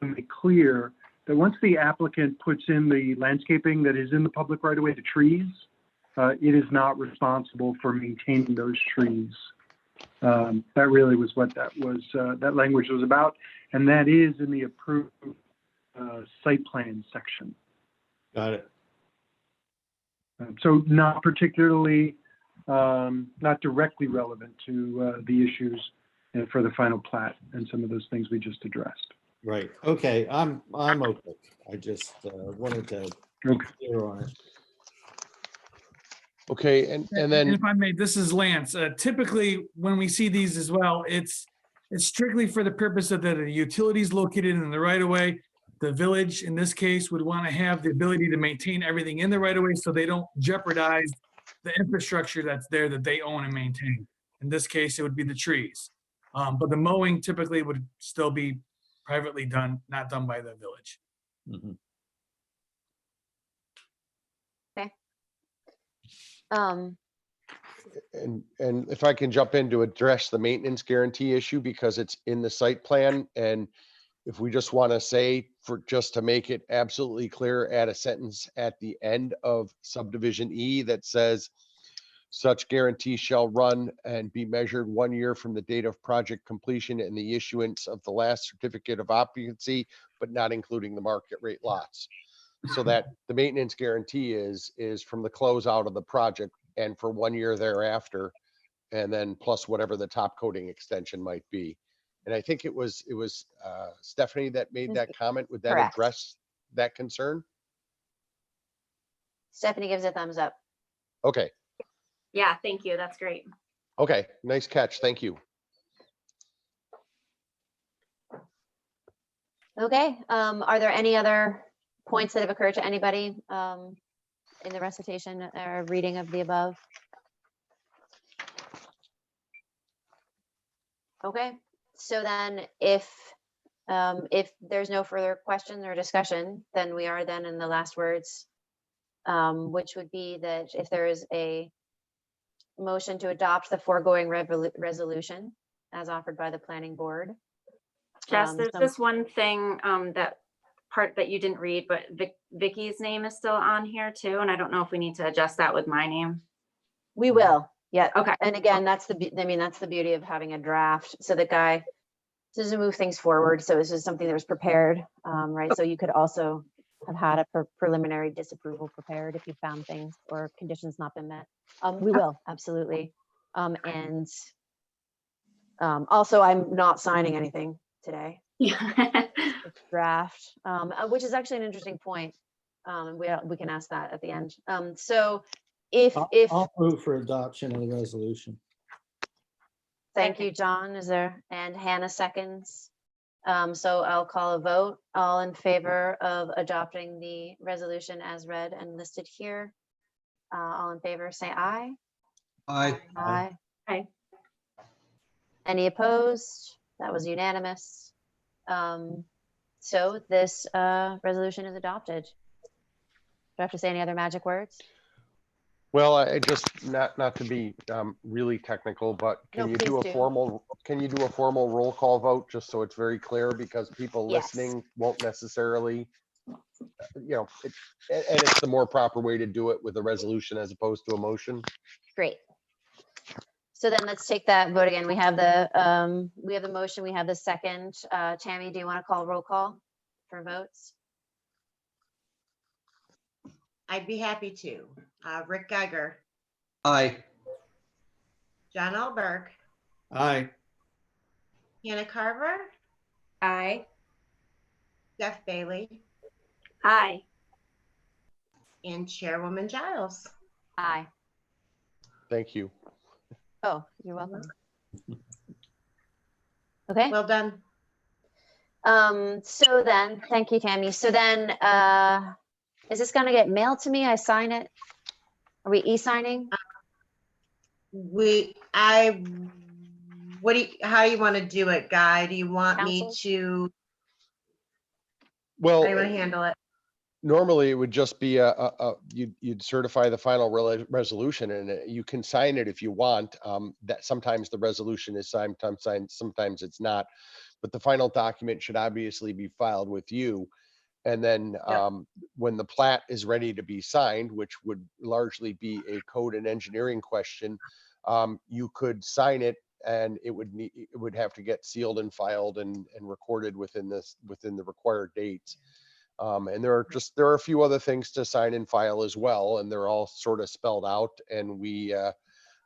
to make clear that once the applicant puts in the landscaping that is in the public right of way, the trees, it is not responsible for maintaining those trees. That really was what that was, that language was about. And that is in the approved site plan section. Got it. So not particularly, not directly relevant to the issues and for the final plat and some of those things we just addressed. Right. Okay. I'm okay. I just wanted to be clear on it. Okay, and then if I may, this is Lance. Typically, when we see these as well, it's strictly for the purpose of the utilities located in the right of way. The village, in this case, would want to have the ability to maintain everything in the right of way so they don't jeopardize the infrastructure that's there that they own and maintain. In this case, it would be the trees. But the mowing typically would still be privately done, not done by the village. Mhm. Okay. and if I can jump in to address the maintenance guarantee issue, because it's in the site plan, and if we just want to say, for just to make it absolutely clear, add a sentence at the end of subdivision E that says, such guarantee shall run and be measured 1 year from the date of project completion and the issuance of the last certificate of occupancy, but not including the market rate lots. So that the maintenance guarantee is from the closeout of the project and for 1 year thereafter, and then plus whatever the top coating extension might be. And I think it was Stephanie that made that comment. Would that Correct. address that concern? Stephanie gives a thumbs up. Okay. Yeah, thank you. That's great. Okay. Nice catch. Thank you. Okay. Are there any other points that have occurred to anybody in the recitation or reading of the above? Okay. So then if there's no further questions or discussion, then we are then in the last words, which would be that if there is a motion to adopt the foregoing resolution as offered by the planning board. Jess, there's this one thing, that part that you didn't read, but Vicky's name is still on here too. And I don't know if we need to adjust that with my name. We will. Yeah. Okay. And again, that's the beauty of having a draft. So the guy doesn't move things forward. So this is something that was prepared, right? So you could also have had a preliminary disapproval prepared if you found things or conditions not been met. We will, absolutely. Also, I'm not signing anything today. It's draft, which is actually an interesting point. We can ask that at the end. So if I'll move for adoption of the resolution. Thank you, John. And Hannah seconds. So I'll call a vote. All in favor of adopting the resolution as read and listed here. All in favor, say aye. Aye. Aye. Aye. Any opposed? That was unanimous. So this resolution is adopted. Do I have to say any other magic words? Well, I just not to be really technical, but can you do a formal roll call vote just so it's very clear, because people listening won't necessarily, and it's the more proper way to do it with a resolution as opposed to a motion. Great. So then let's take that vote again. We have the motion, we have the second. Tammy, do you want to call roll call for votes? I'd be happy to. Rick Geiger, Aye. John Alberg, Aye. Hannah Carver, Aye. Jeff Bailey, Aye. and Chairwoman Giles. Aye. Thank you. Oh, you're welcome. Okay. Well done. So then, thank you, Tammy. So then, is this going to get mailed to me? I sign it. Are we e-signing? How do you want to do it, Guy? Do you want me to? Well, how do you want to handle it? Normally it would just be you'd certify the final resolution, and you can sign it if you want. That sometimes the resolution is signed, sometimes it's not, but the final document should obviously be filed with you. And then when the plat is ready to be signed, which would largely be a code and engineering question, you could sign it, and it would have to get sealed and filed and recorded within the required dates. And there are a few other things to sign and file as well, and they're all sort of spelled out. And we,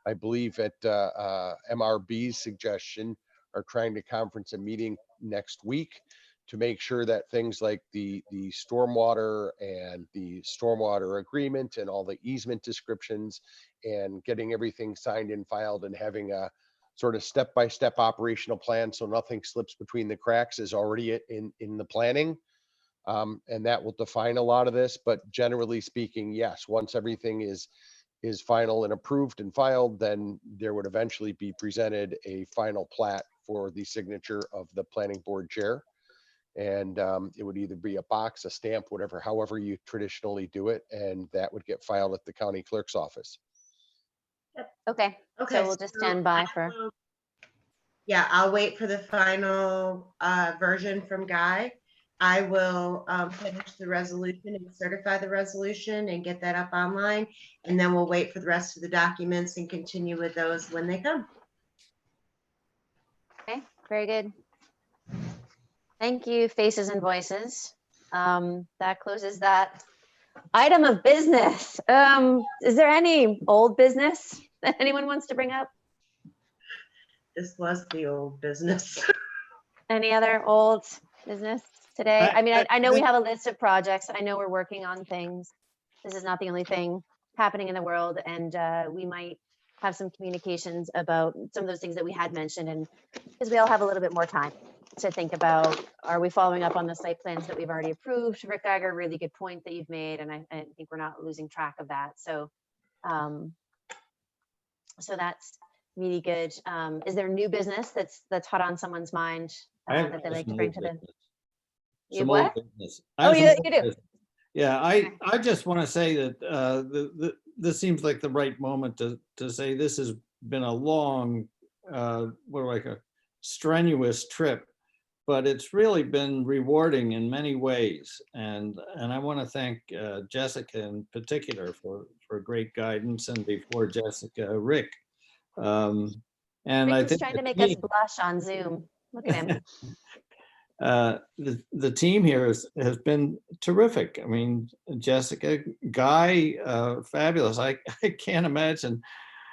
I believe at MRB's suggestion, are trying to conference a meeting next week to make sure that things like the stormwater and the stormwater agreement and all the easement descriptions and getting everything signed and filed and having a sort of step-by-step operational plan so nothing slips between the cracks is already in the planning. And that will define a lot of this, but generally speaking, yes, once everything is final and approved and filed, then there would eventually be presented a final plat for the signature of the planning board chair. And it would either be a box, a stamp, whatever, however you traditionally do it, and that would get filed at the county clerk's office. Okay, Okay, so we'll just stand by for, Yeah, I'll wait for the final version from Guy. I will finish the resolution and certify the resolution and get that up online. And then we'll wait for the rest of the documents and continue with those when they come. okay, very good. Thank you, Faces and Voices. That closes that item of business. Is there any old business that anyone wants to bring up? This was the old business. Any other old business today? I mean, I know we have a list of projects. I know we're working on things. This is not the only thing happening in the world, and we might have some communications about some of those things that we had mentioned, and because we all have a little bit more time to think about, are we following up on the site plans that we've already approved? Rick Geiger, really good point that you've made, and I think we're not losing track of that. So, so that's really good. Is there new business that's hot on someone's mind that they like to bring to the? You what? Oh, yeah, you do. Yeah, I just want to say that this seems like the right moment to say this has been a long, like a strenuous trip, but it's really been rewarding in many ways. And I want to thank Jessica in particular for great guidance, and before Jessica, Rick. And Rick I was think trying to make us blush on Zoom. Look at him. The team here has been terrific. I mean, Jessica, Guy, fabulous. I can't imagine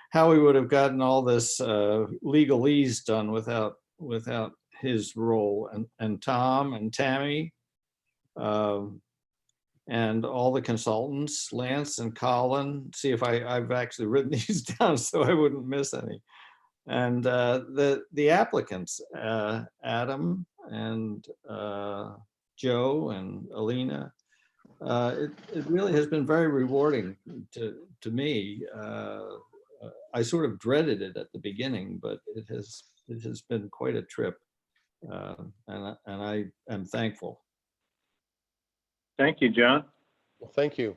how we would have gotten all this legalese done without his role, and Tom and Tammy, and all the consultants, Lance and Colin. See if I've actually written these down so I wouldn't miss any. And the applicants, Adam and Joe and Alina. It really has been very rewarding to me. I sort of dreaded it at the beginning, but it has been quite a trip, and I am thankful. Thank you, John. Well, thank you.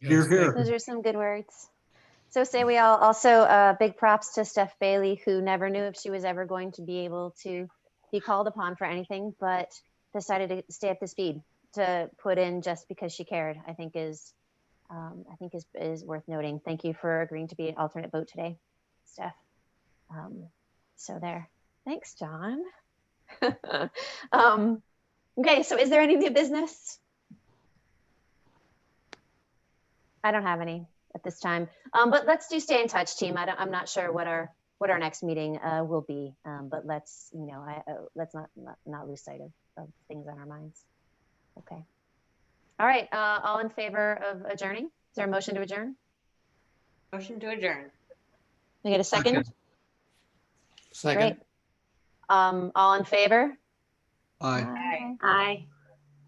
Here, here. Those are some good words. So say we all also big props to Steph Bailey, who never knew if she was ever going to be able to be called upon for anything, but decided to stay up to speed to put in just because she cared. I think is worth noting. Thank you for agreeing to be an alternate vote today, Steph. So there. Thanks, John. Okay, so is there any new business? I don't have any at this time, but let's do stay in touch, team. I'm not sure what our next meeting will be, but let's let's not lose sight of things on our minds. Okay. All right. All in favor of adjourning? Is there a motion to adjourn? Motion to adjourn. Can I get a second? Second. Great. All in favor? Aye. Aye.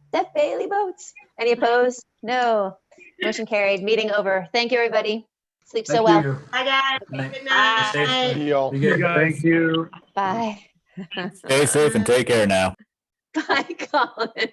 Steph Bailey votes. Any opposed? No. Motion carried. Meeting over. Thank you, everybody. Sleep so well. you. Bye, guys. Night. Good night. Stay safe. See y'all. Be good. Thank you. Bye. Stay safe and take care now. Bye, Colin.